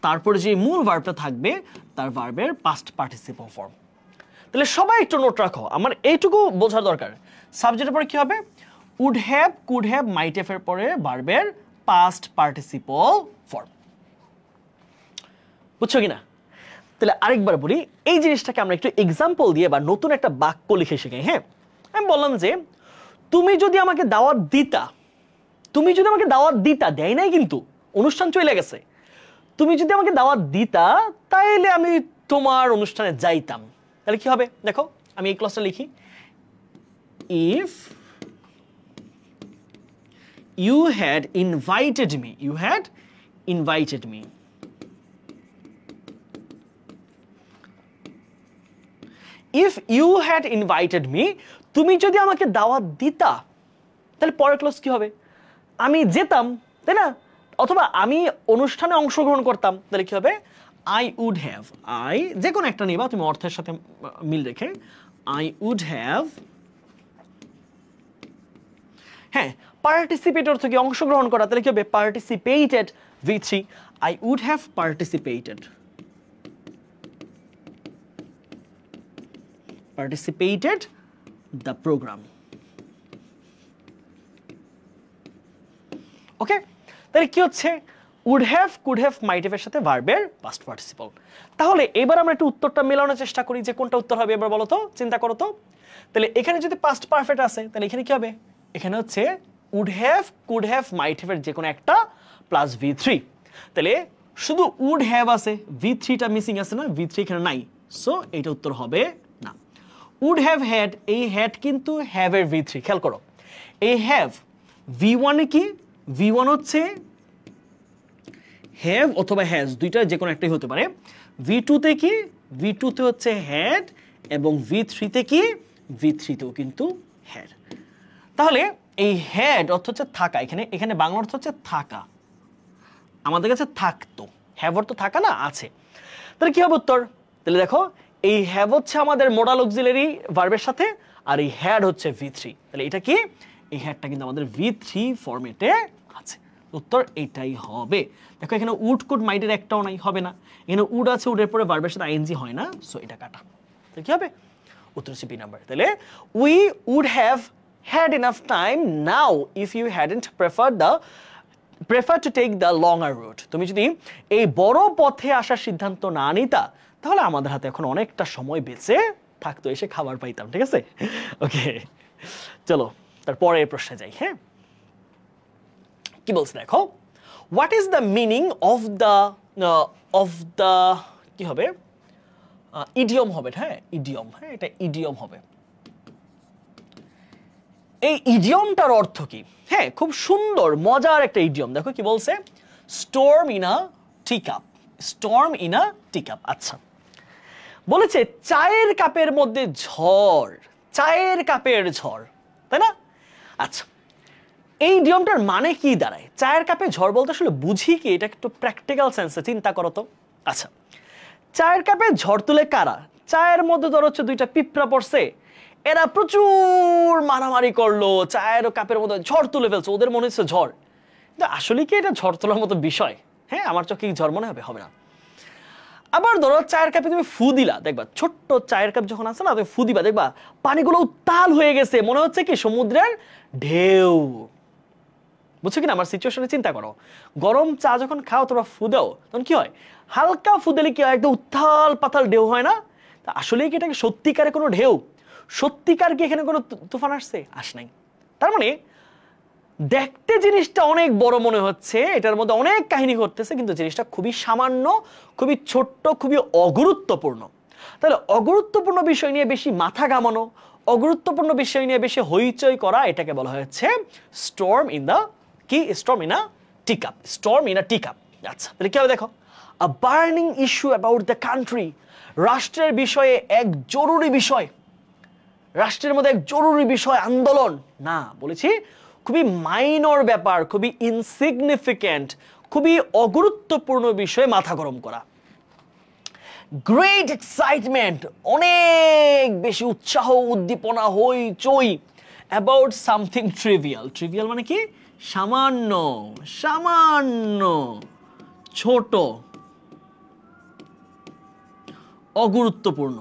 তারপরে যে মূল ভার্বটা থাকবে তার ভার্বের পাস্ট পার্টিসিপল ফর্ম। তাহলে সবাই একটু নোট রাখো, আমার এইটুকু বোঝার দরকার। সাবজেক্টের পরে কি হবে, would have, could have, might have এর পরে ভার্বের পাস্ট পার্টিসিপল ফর্ম। বুঝছো কিনা? তাহলে আরেকবার বলি, এই জিনিসটাকে আমরা একটু এক্সাম্পল দিয়ে বা নতুন একটা বাক্য লিখে শেখাই। হ্যাঁ, আমি বললাম যে তুমি যদি আমাকে দাওয়াত দিতা, দেয় নাই কিন্তু, অনুষ্ঠান চলে গেছে, তুমি যদি আমাকে দাওয়াত দিতা তাইলে আমি তোমার অনুষ্ঠানে যাইতাম, তাহলে কি হবে দেখো, আমি এই ক্লজটা লিখি, if you had invited me, if you had invited me, তুমি যদি আমাকে দাওয়াত দিতা, তাহলে পরের ক্লজ কি হবে, আমি যেতাম, তাই না, অথবা আমি অনুষ্ঠানে অংশগ্রহণ করতাম, তাহলে কি হবে, আই উড হ্যাভ, আই যে কোনো একটা নিবা তুমি অর্থের সাথে মিল রেখে, আই উড হ্যাভ, হ্যাঁ পার্টিসিপেট অর্থ কি অংশগ্রহণ করা, তাহলে কি হবে participated, V3, I would have participated the program. Okay, তাহলে কি হচ্ছে, would have, could have, might have এর সাথে ভার্বের পাস্ট পার্টিসিপল। তাহলে এবার আমরা একটু উত্তরটা মেলানোর চেষ্টা করি যে কোনটা উত্তর হবে, এবার বলো তো, চিন্তা করো তো। তাহলে এখানে যদি পাস্ট পারফেক্ট আছে তাহলে এখানে কি হবে, এখানে হচ্ছে would have, could have, might have এর যে কোনো একটা প্লাস V3, তাহলে শুধু would have আছে, V3টা মিসিং আছে না, V3 এখানে নাই, সো এটা উত্তর হবে না। would have had, এই had কিন্তু have এর V3, খেয়াল করো এই have V1 এ কি, V1 হচ্ছে have অথবা has, দুইটা যে কোনো একটাই হতে পারে। V2 তে কি, V2 তে হচ্ছে had এবং V3 তে কি, V3 তেও কিন্তু had। তাহলে এই had অর্থ হচ্ছে থাকা, এখানে বাংলা অর্থ হচ্ছে থাকা, আমাদের কাছে থাকতো, have অর্থ থাকা না, আছে, তাহলে কি হবে উত্তর, তাহলে দেখো এই হ্যাভ হচ্ছে আমাদের মোডাল অক্সিলারি ভার্বের সাথে, আর এই হ্যাড হচ্ছে V3, তাহলে এটা কি, এই হ্যাডটা কিন্তু আমাদের V3 ফরম্যাটে আছে, উত্তর এটাই হবে। দেখো এখানে উড, কুড, মাইটের একটাও নাই, হবে না, এখানে উড আছে, উডের পরে ভার্বের সাথে আইএনজি হয় না, সো এটা কাটা, তাহলে কি হবে, উত্তর হচ্ছে বি নাম্বার। তাহলে we would have had enough time now if you hadn't prefer to take the longer route, তুমি যদি এই বড় পথে আসার সিদ্ধান্ত না নিতা তাহলে আমাদের হাতে এখন অনেকটা সময় বেঁচে থাকতো, এসে খাবার পাইতাম, ঠিক আছে। ওকে, চলো তারপরের প্রশ্নে যাই। হ্যাঁ, কি বলছে দেখো, what is the meaning of the কি হবে, ইডিয়ম হবে, হ্যাঁ ইডিয়ম, হ্যাঁ এটা ইডিয়ম হবে। এই ইডিয়মটার অর্থ কি, হ্যাঁ খুব সুন্দর মজার একটা ইডিয়ম, দেখো কি বলছে, storm in a T cup, storm in a T cup. আচ্ছা, বলেছে চায়ের কাপের মধ্যে ঝড়, চায়ের কাপের ঝড়, তাই না? আচ্ছা, এই নিয়মটার মানে কি দাঁড়ায়? চায়ের কাপে ঝড় বলতে আসলে বুঝি কি, এটা একটু প্র্যাকটিক্যাল সেন্সে চিন্তা করো তো। আচ্ছা, চায়ের কাপে ঝড় তুলে কারা? চায়ের মধ্যে ধর হচ্ছে দুইটা পিঁপড়া পড়ছে, এরা প্রচুর মারামারি করলো, চায়ের কাপের মধ্যে ঝড় তুলে ফেলছে, ওদের মনে হচ্ছে ঝড়। কিন্তু আসলে কি এটা ঝড় তোলার মতো বিষয়? হ্যাঁ, আমার চোখে কি ঝড় মনে হবে? হবে না। আবার ধরো চায়ের কাপে তুমি ফু দিলা, দেখবা ছোট্ট চায়ের কাপ যখন আছে না, তুমি ফু দিবা, দেখবা পানিগুলো উত্তাল হয়ে গেছে, মনে হচ্ছে কি সমুদ্রের ঢেউ। বুঝছো কিনা আমার সিচুয়েশনে? চিন্তা করো, গরম চা যখন খাও তোমরা ফু দাও, তখন কি হয়? হালকা ফু দিলে কি হয়? একদম উত্তাল পাতাল ঢেউ হয় না? তা আসলে কি এটা কি সত্যিকারে কোনো ঢেউ? সত্যিকার কি এখানে কোনো তুফান আসছে? আস নাই। তার মানে দেখতে জিনিসটা অনেক বড় মনে হচ্ছে, এটার মধ্যে অনেক কাহিনী ঘটতেছে, কিন্তু জিনিসটা খুবই সামান্য, খুবই ছোট্ট, খুবই অগুরুত্বপূর্ণ। তাহলে অগুরুত্বপূর্ণ বিষয় নিয়ে বেশি মাথা ঘামানো, অগুরুত্বপূর্ণ বিষয় নিয়ে বেশি হইচই করা, এটাকে বলা হচ্ছে স্টর্ম ইন দ্য কি? Storm in a T cup. Storm in a T cup. আচ্ছা, তাহলে কি হবে দেখো, a burning issue about the country, রাষ্ট্রের বিষয়ে এক জরুরি বিষয়, রাষ্ট্রের মধ্যে এক জরুরি বিষয়, আন্দোলন না, বলেছি খুবই মাইনর ব্যাপার, খুবই ইনসিগনিফিক্যান্ট, খুবই অগুরুত্বপূর্ণ বিষয়ে মাথা গরম করা। গ্রেট এক্সাইটমেন্ট, অনেক বেশি উৎসাহ, উদ্দীপনা, হইচই অ্যাবাউট সামথিং ট্রিভিয়াল। ট্রিভিয়াল মানে কি? সামান্য, সামান্য, ছোট, অগুরুত্বপূর্ণ।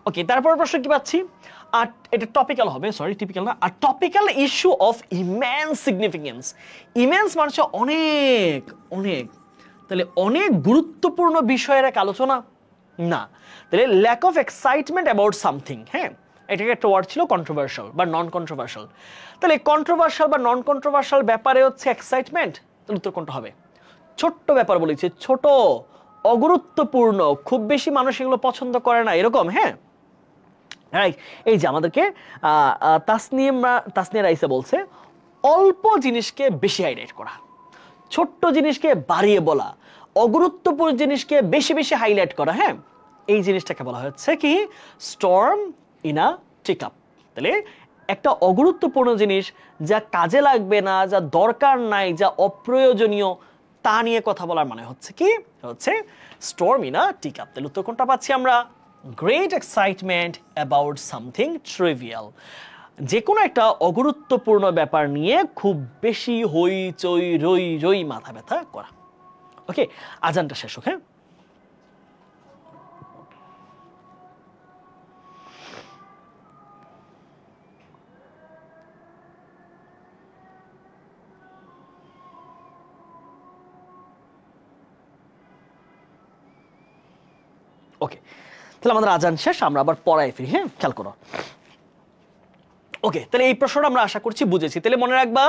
ওকে, তারপর প্রশ্ন কি পাচ্ছি? আর এটা টপিক্যাল হবে, সরি টিপিক্যাল না, আর topical issue of immense significance. Immense মানে অনেক অনেক, তাহলে অনেক গুরুত্বপূর্ণ বিষয়ের এক আলোচনা না, তাহলে lack of excitement about something. হ্যাঁ, এটাকে একটা ওয়ার্ড ছিল কন্ট্রোভার্সিয়াল বা নন কন্ট্রোভার্সিয়াল। তাহলে কন্ট্রোভার্সিয়াল বা নন কন্ট্রোভার্সিয়াল ব্যাপারে হচ্ছে এক্সাইটমেন্ট, তাহলে উত্তর কোনটা হবে? ছোট্ট ব্যাপার বলেছে, ছোট, অগুরুত্বপূর্ণ, খুব বেশি মানুষ এগুলো পছন্দ করে না, এরকম। হ্যাঁ, এই যে আমাদেরকে তাসনিয়া রাইসা বলছে অল্প জিনিসকে বেশি হাইলাইট করা, ছোট্ট জিনিসকে বাড়িয়ে বলা, অগুরুত্বপূর্ণ জিনিসকে বেশি বেশি হাইলাইট করা। হ্যাঁ, এই জিনিসটাকে বলা হচ্ছে কি? Storm in a T cup. তাহলে একটা অগুরুত্বপূর্ণ জিনিস, যা কাজে লাগবে না, যা দরকার নাই, যা অপ্রয়োজনীয়, তা নিয়ে কথা বলার মানে হচ্ছে কি? হচ্ছে storm in a T cup. তাহলে উত্তর কোনটা পাচ্ছি আমরা? Great excitement about something trivial, যে কোনো একটা অগুরুত্বপূর্ণ ব্যাপার নিয়ে খুব বেশি হইচই, রই রই, মাথা ব্যথা করা। ওকে, আজানটা শেষ হোক। হ্যাঁ, ওকে, তাহলে আমাদের আজান শেষ, আমরা আবার পড়ায় ফিরি। হ্যাঁ, খেয়াল করো। ওকে, তাহলে এই প্রশ্নটা আমরা আশা করছি বুঝেছি। তাহলে মনে রাখবা,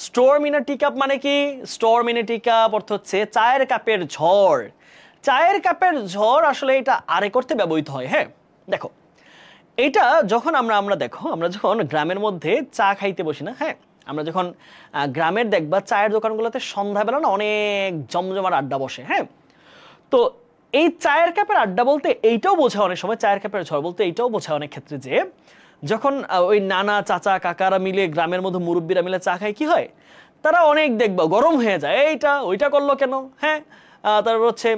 storm in a T cup মানে কি? Storm in a T cup অর্থ হচ্ছে চায়ের কাপের ঝড়। চায়ের কাপের ঝড় আসলে এটা আরে করতে ব্যবহৃত হয়। হ্যাঁ, দেখো, এইটা যখন আমরা দেখো, আমরা যখন গ্রামের মধ্যে চা খাইতে বসি না, হ্যাঁ, আমরা যখন গ্রামের দেখবা চায়ের দোকানগুলোতে সন্ধ্যাবেলা না অনেক জমজমার আড্ডা বসে। হ্যাঁ, তো এই চায়ের কাপের আড্ডা বলতে এইটাও বোঝায় অনেক সময়, চায়ের কাপের ঝড় বলতে এইটাও বোঝায় অনেক ক্ষেত্রে যে যখন ওই নানা চাচা কাকারা মিলে, গ্রামের মধ্যে মুরব্বীরা মিলে চা খায়, কি হয়? তারা অনেক দেখবা গরম হয়ে যায়, এইটা ওইটা করলো কেন? হ্যাঁ, তারপর হচ্ছে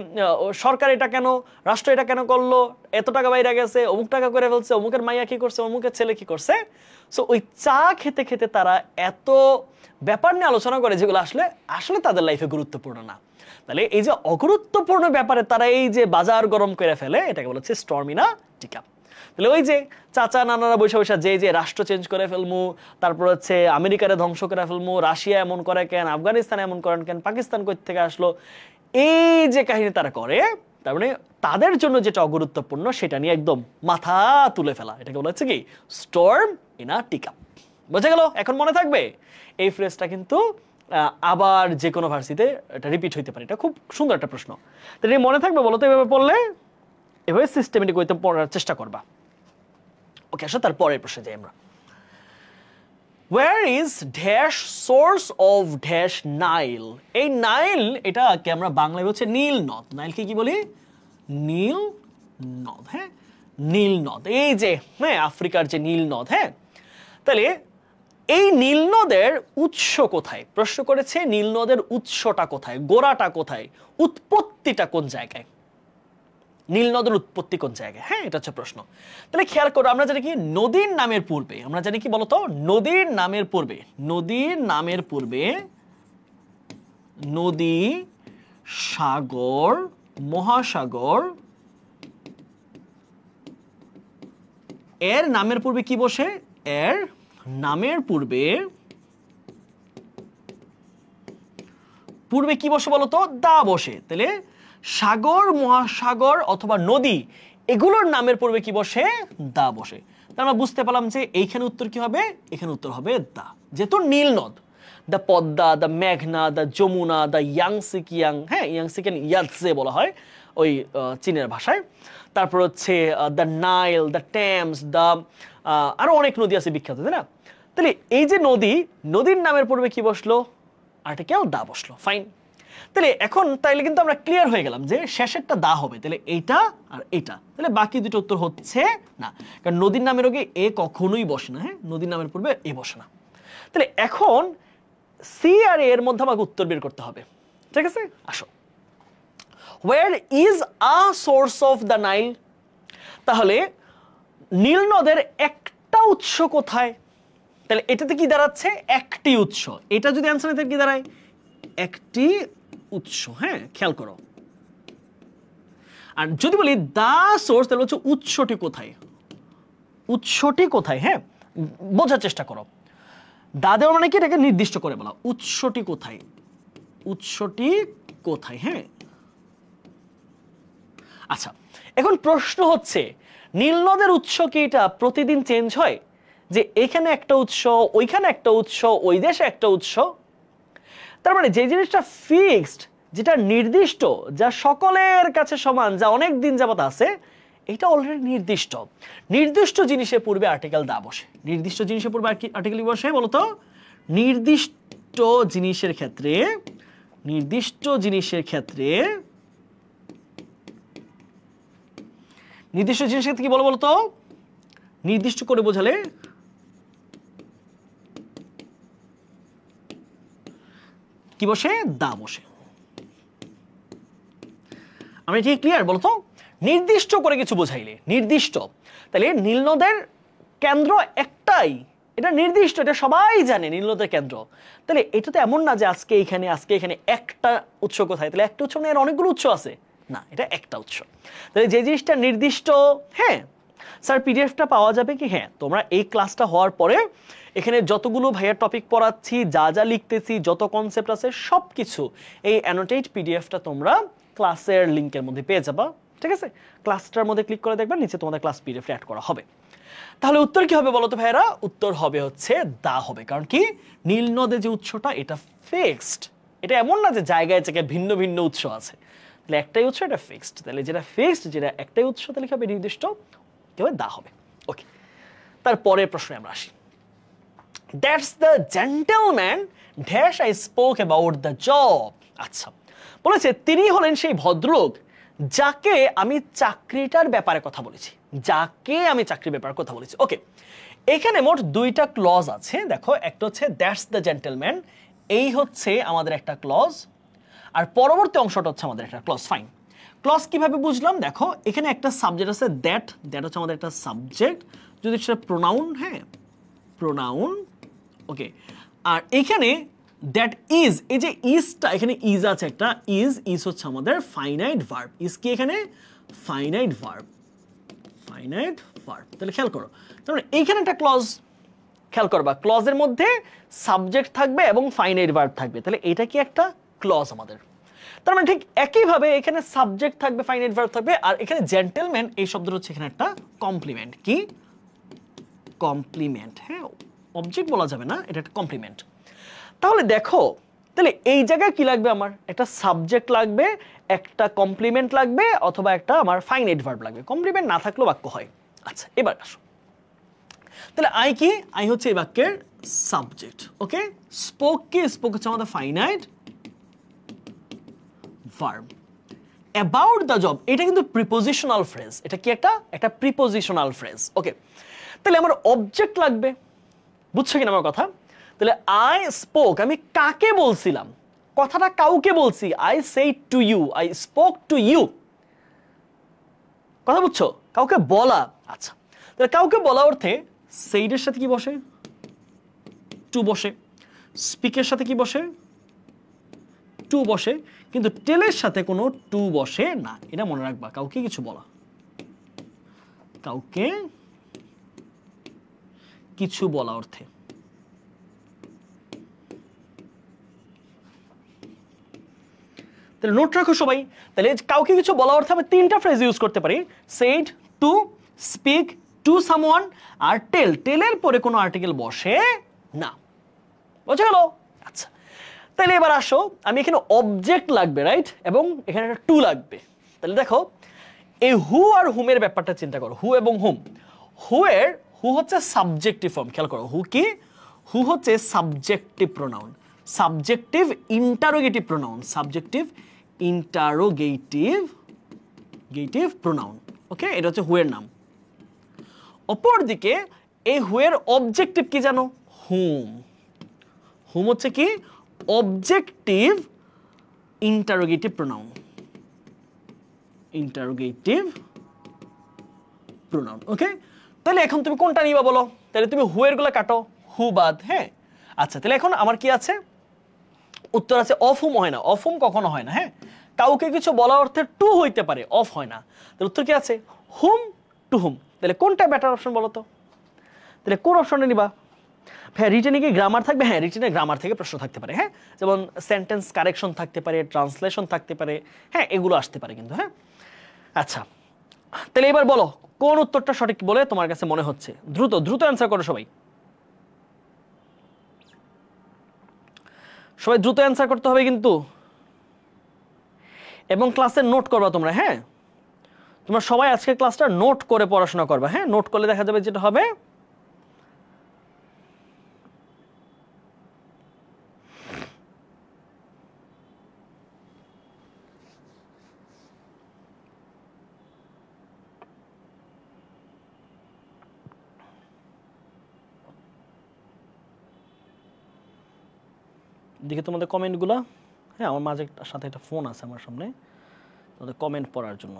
সরকার এটা কেন, রাষ্ট্র এটা কেন করলো, এত টাকা বাইরে গেছে, অমুক টাকা করে ফেলছে, অমুকের মাইয়া কি করছে, অমুকের ছেলে কি করছে। সো ওই চা খেতে খেতে তারা এত ব্যাপার নিয়ে আলোচনা করে যেগুলো আসলে আসলে তাদের লাইফে গুরুত্বপূর্ণ না। তাহলে এই যে অগুরুত্বপূর্ণ ব্যাপারে তারা এই যে বাজার গরম করে ফেলে, এটাকে বলা হচ্ছে storm in a T cup. তাহলে ওই যে চাচা নানারা বসে বসে যে রাষ্ট্র চেঞ্জ করে ফেলমু, তারপর হচ্ছে আমেরিকারে ধ্বংস করে ফেলমু, রাশিয়া এমন করে কেন, আফগানিস্তান এমন করেন কেন, পাকিস্তান কই থেকে আসলো, এই যে কাহিনী তারা করে, তার মানে তাদের জন্য যেটা অগুরুত্বপূর্ণ সেটা নিয়ে একদম মাথা তুলে ফেলা, এটাকে বলা হচ্ছে কি? Storm in a T cup. বোঝা গেল? এখন মনে থাকবে এই ফ্রেজটা, কিন্তু আবার যে কোনো ভার্সিতে এটা রিপিট হইতে পারে। এটা খুব সুন্দর একটা প্রশ্ন, তাহলে মনে থাকবে বলো তো? এভাবে পড়লে, এভাবে সিস্টেমেটিক হইতে পড়ার চেষ্টা করবা। ওকে, আসো তারপরের প্রশ্নে যাই আমরা। Where is dash source of dash Nile? এই নাইল এটাকে আমরা বাংলায় হচ্ছে নীল নদ। নাইলকে কি বলি? নীল নদ। হ্যাঁ, নীল নদ, এই যে হ্যাঁ আফ্রিকার যে নীল নদ। হ্যাঁ, তাহলে এই নীল নদের উৎস কোথায়? প্রশ্ন করেছে নীল নদের উৎসটা কোথায়, গোড়াটা কোথায়, উৎপত্তিটা কোন জায়গায়, নীল নদের উৎপত্তি কোন জায়গায়? হ্যাঁ, এটা হচ্ছে প্রশ্ন। তাহলে খেয়াল করো, আমরা জানি কি নদীর নামের পূর্বে, আমরা জানি কি বলতো, নদীর নামের পূর্বে, নদীর নামের পূর্বে নদী, সাগর, মহাসাগর, এর নামের পূর্বে কি বসে? এর নামের পূর্বে পূর্বে কি বসে বলতো? দা বসে। তাহলে সাগর, মহাসাগর অথবা নদী এগুলোর নামের পূর্বে কি বসে? দা বসে। তাহলে আমরা বুঝতে পারলাম যে এইখানে উত্তর কি হবে? এখানে উত্তর হবে দা, যেহেতু নীল নদ। দ্য পদ্মা, দ্য মেঘনা, দ্য যমুনা, দ্য ইয়াংসিকিয়াং, হ্যাঁ ইয়াংসিকিয়াং ইয়াৎজে বলা হয় ওই চীনের ভাষায়। তারপর হচ্ছে the Nile, the Thames, the আরো অনেক নদী আছে বিখ্যাত, তাই না? তাহলে এই যে নদী, নদীর নামের পূর্বে কি বসলো? আর্টিকেল দা বসলো। ফাইন। তাহলে এখন তাইলে কিন্তু আমরা ক্লিয়ার হয়ে গেলাম যে শেষেরটা দা হবে, তাহলে এইটা আর এইটা। তাহলে বাকি দুটো উত্তর হচ্ছে না, কারণ নদীর নামের আগে এ কখনোই বসে না। হ্যাঁ, নদীর নামের পূর্বে এ বসে না। তাহলে এখন সি আর এর মধ্যে আমাকে উত্তর বের করতে হবে। ঠিক আছে, আসো। Where is a source of the Nile? তাহলে নীল নদের একটা উৎস কোথায়? তাহলে এটাতে কি দাঁড়াচ্ছে? একটি উৎস। এটা যদি অ্যান্সার নিতে কি দাঁড়ায়? একটি উৎস। হ্যাঁ, খেয়াল করো। আর যদি বলি দা সোর্স, তাহলে হচ্ছে উৎসটি কোথায়, উৎসটি কোথায়? হ্যাঁ, বোঝার চেষ্টা করো। দা দেওয়ার মানে কি? এটাকে নির্দিষ্ট করে বলা। উৎসটি কোথায়, উৎসটি কোথায়? হ্যাঁ, আচ্ছা, এখন প্রশ্ন হচ্ছে নীল নদের উৎস কি এটা প্রতিদিন চেঞ্জ হয়? যে এখানে একটা উৎস, ওইখানে একটা উৎস, ওই দেশে একটা উৎস? তার মানে যে জিনিসটা ফিক্সড, যেটা নির্দিষ্ট, যা সকলের কাছে সমান, যা অনেক দিন যাবত আছে, এটা অলরেডি নির্দিষ্ট। নির্দিষ্ট জিনিসের পূর্বে আর্টিকেল দা বসে। নির্দিষ্ট জিনিসের পূর্বে আর্টিকেল বসে বলতো? নির্দিষ্ট জিনিসের ক্ষেত্রে, নির্দিষ্ট জিনিসের ক্ষেত্রে, নির্দিষ্ট জিনিসের ক্ষেত্রে কি বলো বলতো? নির্দিষ্ট করে বোঝালে কি বসে? দা বসে। আমি ঠিক ক্লিয়ার? বলতো নির্দিষ্ট করে কিছু বোঝাইলে, নির্দিষ্ট। তাহলে নীল নদের কেন্দ্র একটাই, এটা নির্দিষ্ট, এটা সবাই জানে নীল নদের কেন্দ্র। তাহলে এটা তো এমন না যে আজকে এখানে, আজকে এখানে একটা উৎস কোথায়? তাহলে একটা উৎস না, এর অনেকগুলো উৎস আছে না, এটা একটা উৎস। তাহলে যে জিনিসটা নির্দিষ্ট, হ্যাঁ স্যার পিডিএফটা পাওয়া যাবে কি? হ্যাঁ, তোমরা এই ক্লাসটা হওয়ার পরে এখানে যতগুলো ভাইয়ার টপিক পড়াচ্ছি, যা যা লিখতেছি, যত কনসেপ্ট আছে সবকিছু এই অ্যানোটেট পিডিএফটা তোমরা ক্লাসের লিংকের মধ্যে পেয়ে যাবা। ঠিক আছে, ক্লাসটার মধ্যে ক্লিক করে দেখবা, নিচে তোমাদের ক্লাস পিডিএফ অ্যাড করা হবে। তাহলে উত্তর কি হবে বলো তো ভাইয়েরা? উত্তর হবে হচ্ছে দা হবে। কারণ কি? নীল নদে যে উৎসটা এটা ফিক্সড, এটা এমন না যে জায়গায় জায়গায় ভিন্ন ভিন্ন উৎস আছে। তাহলে একটাই উৎস, এটা ফিক্সড। তাহলে যেটা ফিক্সড, যেটা একটাই উৎস, তাহলে কি হবে? নির্দিষ্ট, কি হবে? দা হবে। ওকে, তারপরের প্রশ্নে আমরা আসি। That's the gentleman dash I spoke about the job. আচ্ছা, বলেছে তিনি হলেন সেই ভদ্রলোক যাকে আমি চাকরিটার ব্যাপারে কথা বলেছি, যাকে আমি চাকরির ব্যাপারে কথা বলেছি। ওকে, এখানে মোট দুইটা ক্লজ আছে। দেখো, একটা হচ্ছে দ্যাটস দ্য জেন্টলম্যান, এই হচ্ছে আমাদের একটা ক্লজ, আর পরবর্তী অংশটা হচ্ছে আমাদের একটা ক্লজ। ফাইন, ক্লজ কিভাবে বুঝলাম? দেখো, এখানে একটা সাবজেক্ট আছে দ্যাট, দ্যাট হচ্ছে আমাদের একটা সাবজেক্ট, যদি সেটা প্রোনাউন, হ্যাঁ প্রোনাউন। ওকে, আর এখানে দ্যাট ইজ, এই যে ইজটা, এখানে ইজ আছে একটা, ইজ, ইজ হচ্ছে আমাদের ফাইনাইট ভার্ব। ইজ কি? এখানে ফাইনাইট ভার্ব, ফাইনাইট ভার্ব। তাহলে খেয়াল করো, তাহলে এইখানে একটা ক্লজ, খেয়াল করবা ক্লজের মধ্যে সাবজেক্ট থাকবে এবং ফাইনাইট ভার্ব থাকবে। তাহলে এটা কি? একটা ক্লজ আমাদের। তার মানে ঠিক একইভাবে এখানে সাবজেক্ট থাকবে, ফাইনাইট ভার্ব থাকবে, আর এখানে জেন্টলম্যান এই শব্দটা হচ্ছে এখানে একটা কমপ্লিমেন্ট। কি? কমপ্লিমেন্ট। হ্যাঁ, অবজেক্ট বলা যাবে না, এটা একটা কমপ্লিমেন্ট। তাহলে দেখো, তাহলে এই জায়গায় কি লাগবে? আমার একটা সাবজেক্ট লাগবে, একটা কমপ্লিমেন্ট লাগবে, অথবা একটা আমার ফাইনাইট ভার্ব লাগবে। কমপ্লিমেন্ট না থাকলেও বাক্য হয়। আচ্ছা, এবার আসো, তাহলে আই কি? আই হচ্ছে এই বাক্যের সাবজেক্ট। ওকে, স্পোক কি? স্পোক হচ্ছে আমাদের finite verb. About the job, এটা কিন্তু প্রিপোজিশনাল ফ্রেজ। এটা কি? একটা প্রিপোজিশনাল ফ্রেজ। ওকে, তাহলে আমার অবজেক্ট লাগবে, বুঝছো কিনা আমার কথা? তাহলে আই স্পোক, আমি কাকে বলছিলাম? কথাটা কাউকে বলছি। I said to you, I spoke to you. কথা বুঝছো? কাউকে বলা। আচ্ছা, তাহলে কাউকে বলা অর্থে সেইডের সাথে কি বসে? টু বসে। স্পিকের সাথে কি বসে? টু বসে। কিন্তু টেলের সাথে কোনো টু বসে না, এটা মনে রাখবা। কাউকে কিছু বলা, কাউকে কিছু বলা অর্থে। তাহলে নোট রাখো সবাই। তাহলে কাউকে কিছু বলা অর্থে আমি তিনটা ফ্রেজ ইউজ করতে পারি: said, to, speak to someone, আর টেল। টেলের পরে কোনো আর্টিকেল বসে না। বুঝে গেল? আচ্ছা, তাহলে এবার আসো, আমি এখানে অবজেক্ট লাগবে, রাইট? এবং এখানে একটা টু লাগবে। তাহলে দেখো, এই হু আর হুমের ব্যাপারটা চিন্তা করো। হু এবং হুম। হু হচ্ছে সাবজেক্টিভ ফর্ম। খেয়াল করো, হু কি? হু হচ্ছে subjective pronoun, subjective interrogative pronoun, subjective interrogative pronoun. Okay, এটা হচ্ছে হু এর নাম। অপরদিকে এই হু এর অবজেক্টিভ কি জানো? হুম। হুম হচ্ছে কি? Objective interrogative pronoun, interrogative pronoun. Okay, তাহলে এখন তুমি কোনটা নিবা বলো? তাহলে তুমি হু এর গুলো কাটো, হু বাদ। হ্যাঁ, আচ্ছা, তাহলে এখন আমার কি আছে? উত্তর আছে অফ হুম হয় না। অফ হুম কখনো হয় না। হ্যাঁ, কাউকে কিছু বলা অর্থে টু হইতে পারে, অফ হয় না। তাহলে উত্তর কি আছে? হুম টু হুম। তাহলে কোনটা বেটার অপশন বলো তো? তাহলে কোন অপশনটা নিবা? হ্যাঁ, রিটেনে কি গ্রামার থাকবে? হ্যাঁ, রিটেনে গ্রামার থেকে প্রশ্ন থাকতে পারে। হ্যাঁ, যেমন সেন্টেন্স কারেকশন থাকতে পারে, ট্রান্সলেশন থাকতে পারে। হ্যাঁ, এগুলো আসতে পারে কিন্তু। হ্যাঁ, আচ্ছা, তাহলে এবার বলো কোন উত্তরটা সঠিক বলে তোমার কাছে মনে হচ্ছে? দ্রুত দ্রুত অ্যান্সার করো সবাই। সবাই দ্রুত অ্যান্সার করতে হবে কিন্তু, এবং ক্লাসে নোট করবা তোমরা। হ্যাঁ, তোমরা সবাই আজকে ক্লাসটা নোট করে পড়াশোনা করবা। হ্যাঁ, নোট করলে দেখা যাবে যেটা হবে, দেখি তোমাদের কমেন্টগুলো। হ্যাঁ, আমার মাঝে সাথে একটা ফোন আছে আমার সামনে, তোমাদের কমেন্ট পড়ার জন্য।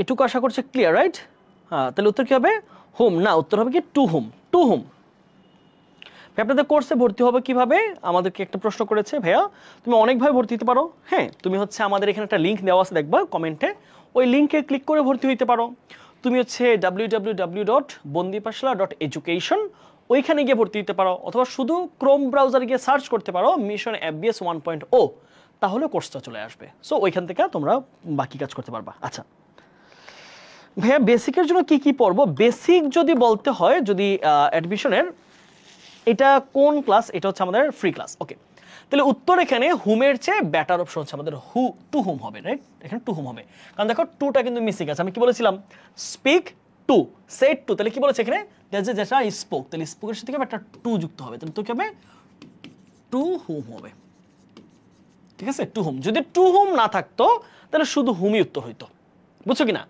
এটুকু আশা করছি ক্লিয়ার, রাইট? হ্যাঁ, তাহলে উত্তর কি হবে? হোম না, উত্তর হবে কি? To home. To home. আপনাদের কোর্সে ভর্তি হবে কিভাবে? আমাদেরকে একটা প্রশ্ন করেছে, ভাইয়া তুমি অনেকভাবে ভর্তি হতে পারো। হ্যাঁ, তুমি হচ্ছে আমাদের এখানে একটা লিঙ্ক দেওয়া আছে, দেখবা কমেন্টে। ওই লিঙ্কে ক্লিক করে ভর্তি হইতে পারো। তুমি হচ্ছে www.bondipashla.education, ওইখানে গিয়ে ভর্তি হতে পারো, অথবা শুধু ক্রোম ব্রাউজারে গিয়ে সার্চ করতে পারো মিশন FBS 1.0, তাহলে কোর্সটা চলে আসবে। সো ওইখান থেকে তোমরা বাকি কাজ করতে পারবা। আচ্ছা ভাইয়া, বেসিকের জন্য কি কি পড়বো? বেসিক যদি বলতে হয়, যদি অ্যাডমিশনের, এটা কোন ক্লাস? এটা হচ্ছে আমাদের ফ্রি ক্লাস। ওকে, তাহলে উত্তর এখানে হুমের চেয়ে বেটার অপশন হচ্ছে আমাদের হু টু হুম হবে, রাইট? এখানে টু হুম হবে, কারণ দেখো টুটা কিন্তু মিসিং আছে। আমি কি বলেছিলাম? Speak to, said to. তাহলে কি বলেছে এখানে? যেটা স্পোক, তাহলে স্পোকের সাথে একটা টু যুক্ত হবে, তাহলে তো কি হবে? টু হুম হবে। ঠিক আছে, টু হুম। যদি টু হুম না থাকতো তাহলে শুধু হুমই উত্তর হইতো। বুঝছো কিনা?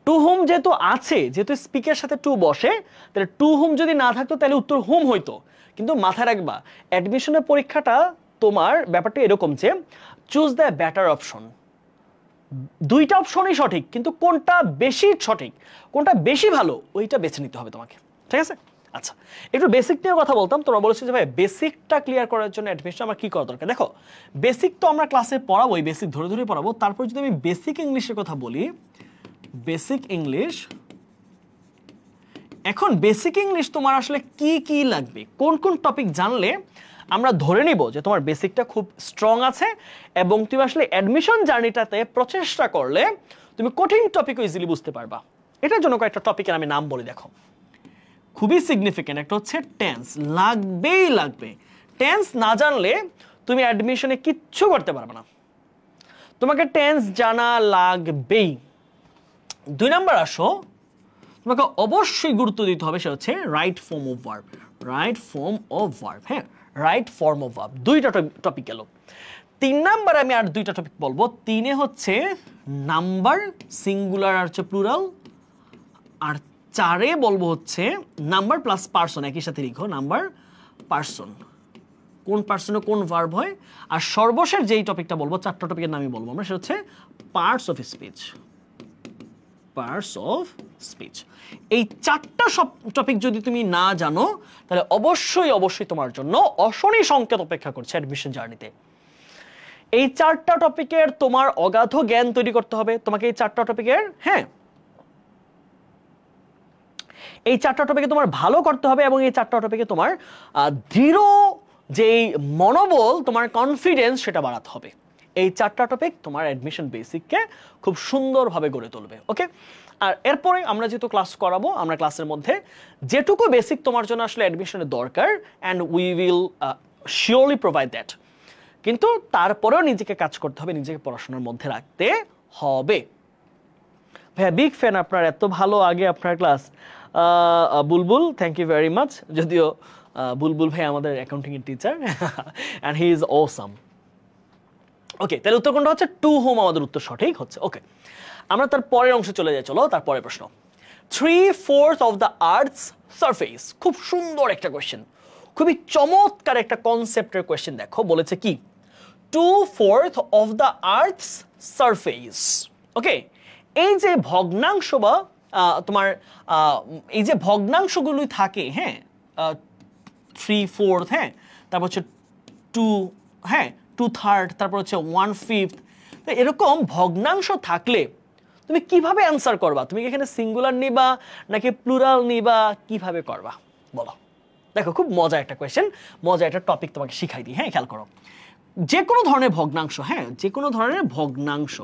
টু হুম যেহেতু আছে, যেহেতু স্পিকের সাথে টু বসে, তাহলে টু হুম যদি না থাকতো তাহলে উত্তর হুম হইতো। কিন্তু মাথায় রাখবা, অ্যাডমিশনের পরীক্ষাটা তোমার ব্যাপারটা এরকম যে চুজ দ্য বেটার অপশন। দুইটা অপশনই সঠিক, কিন্তু কোনটা বেশি সঠিক, কোনটা বেশি ভালো, ওইটা বেছে নিতে হবে তোমাকে। ঠিক আছে? আচ্ছা, একটু বেসিক নিয়ে কথা বলতাম। তোমরা বলেছো যে ভাই বেসিকটা ক্লিয়ার করার জন্য অ্যাডমিশন আমার কি করা দরকার? দেখো, বেসিক তো আমরা ক্লাসে পড়াবোই, বেসিক ধরে ধরে পড়াবো। তারপর যদি আমি বেসিক ইংলিশের কথা বলি, বেসিক ইংলিশ, এখন বেসিক ইংলিশ তোমার আসলে কি কি লাগবে, কোন কোন টপিক জানলে আমরা ধরে নিব যে তোমার বেসিকটা খুব স্ট্রং আছে, এবং তুমি আসলে অ্যাডমিশন জার্নিটাতে প্রচেষ্টা করলে তুমি কঠিন টপিকও ইজিলি বুঝতে পারবা। এটার জন্য কয়েকটা টপিকের আমি নাম বলি। দেখো, খুবই সিগনিফিকেন্ট একটা হচ্ছে টেন্স, লাগবেই লাগবে। টেন্স না জানলে তুমি অ্যাডমিশনে কিচ্ছু করতে পারবে না, তোমাকে টেন্স জানা লাগবেই। দুই নাম্বার আসো, তোমাকে অবশ্যই গুরুত্ব দিতে হবে, সেটা হচ্ছে right form of verb. Right form of verb, হ্যাঁ, রাইট ফর্ম অফ ভার্ব। দুইটা টপিক গেল। 3 নাম্বার আমি আর দুইটা টপিক বলবো। 3 হচ্ছে নাম্বার, সিঙ্গুলার আর হচ্ছে প্লুরাল। আর 4 বলবো হচ্ছে নাম্বার প্লাস পার্সন, একই সাথে লিখো, নাম্বার পার্সন, কোন পার্সনে কোন ভার্ব হয়। আর সর্বশেষ যেই টপিকটা বলবো, 4টা টপিকের নামই বলবো আমরা, সেটা হচ্ছে parts of speech. Parts of speech. এই 4টা সব টপিক যদি তুমি না জানো, তাহলে অবশ্যই অবশ্যই তোমার জন্য অশনি সংকেত অপেক্ষা করছে অ্যাডমিশন জার্নিতে। এই 4টা টপিকের তোমার অগাধ জ্ঞান তৈরি করতে হবে তোমাকে। এই 4টা টপিকের, হ্যাঁ, এই 4টা টপিকে তোমার ভালো করতে হবে, এবং এই 4টা টপিকে তোমার দৃঢ় যেই মনোবল, তোমার কনফিডেন্স, সেটা বাড়াতে হবে। এই 4টা টপিক তোমার অ্যাডমিশন বেসিককে খুব সুন্দরভাবে গড়ে তুলবে। ওকে, আর এরপরে আমরা যেহেতু ক্লাস করাবো, আমরা ক্লাসের মধ্যে যেটুকু বেসিক তোমার জন্য আসলে অ্যাডমিশনের দরকার, and we will surely provide that. কিন্তু তারপরেও নিজেকে কাজ করতে হবে, নিজেকে পড়াশোনার মধ্যে রাখতে হবে। ভাইয়া বিগ ফ্যান আপনার, এত ভালো আগে আপনার class. Bulbul, thank you very much. যদিও বুলবুল ভাই আমাদের অ্যাকাউন্টিং এর teacher, and he is awesome. Okay, তাহলে উত্তর কোনটা হচ্ছে? টু হোম আমাদের উত্তর সঠিক হচ্ছে। ওকে, আমরা তার পরের অংশে চলে যাই। চলো তার পরের প্রশ্ন। 3/4 অফ দ্য আর্থস সারফেস। খুব সুন্দর একটা কোয়েশ্চেন, খুবই চমৎকার একটা কনসেপ্টের কোয়েশ্চেন। দেখো বলেছে কি, 2/4 অফ দ্য আর্থস সারফেস। ওকে, এই যে ভগ্নাংশ বা তোমার এই যে ভগ্নাংশগুলো থাকে, হ্যাঁ, 3/4, হ্যাঁ, তারপর হচ্ছে 2, হ্যাঁ, 2/3, তারপর হচ্ছে 1/5। তো এরকম ভগ্নাংশ থাকলে তুমি কিভাবে অ্যান্সার করবা? তুমি কি এখানে সিঙ্গুলার নিবা নাকি প্লুরাল নিবা, কিভাবে করবা বলো? দেখো খুব মজা একটা কোয়েশ্চেন, মজা একটা টপিক তোমাকে শিখাই দিই। হ্যাঁ, খেয়াল করো, যে কোনো ধরনের ভগ্নাংশ, হ্যাঁ, যে কোনো ধরনের ভগ্নাংশ,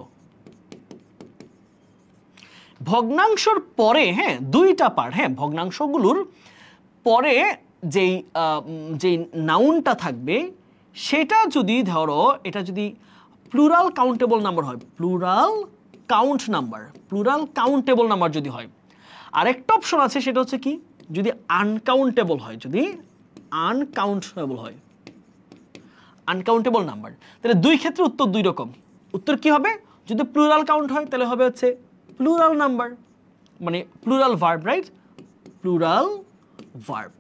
ভগ্নাংশর পরে, হ্যাঁ, দুইটা পার্ট, হ্যাঁ, ভগ্নাংশগুলোর পরে যেই যেই নাউনটা থাকবে, সেটা যদি ধরো, এটা যদি প্লুরাল কাউন্টেবল নাম্বার হয়, plural count number, plural countable number যদি হয়। আরেকটা অপশন আছে, সেটা হচ্ছে কি, যদি আনকাউন্টেবল হয়, যদি আনকাউন্টেবল হয়, আনকাউন্টেবল নাম্বার। তাহলে দুই ক্ষেত্রে উত্তর দুই রকম। উত্তর কি হবে? যদি প্লুরাল কাউন্ট হয় তাহলে হবে হচ্ছে প্লুরাল নাম্বার, মানে plural verb, right, plural verb.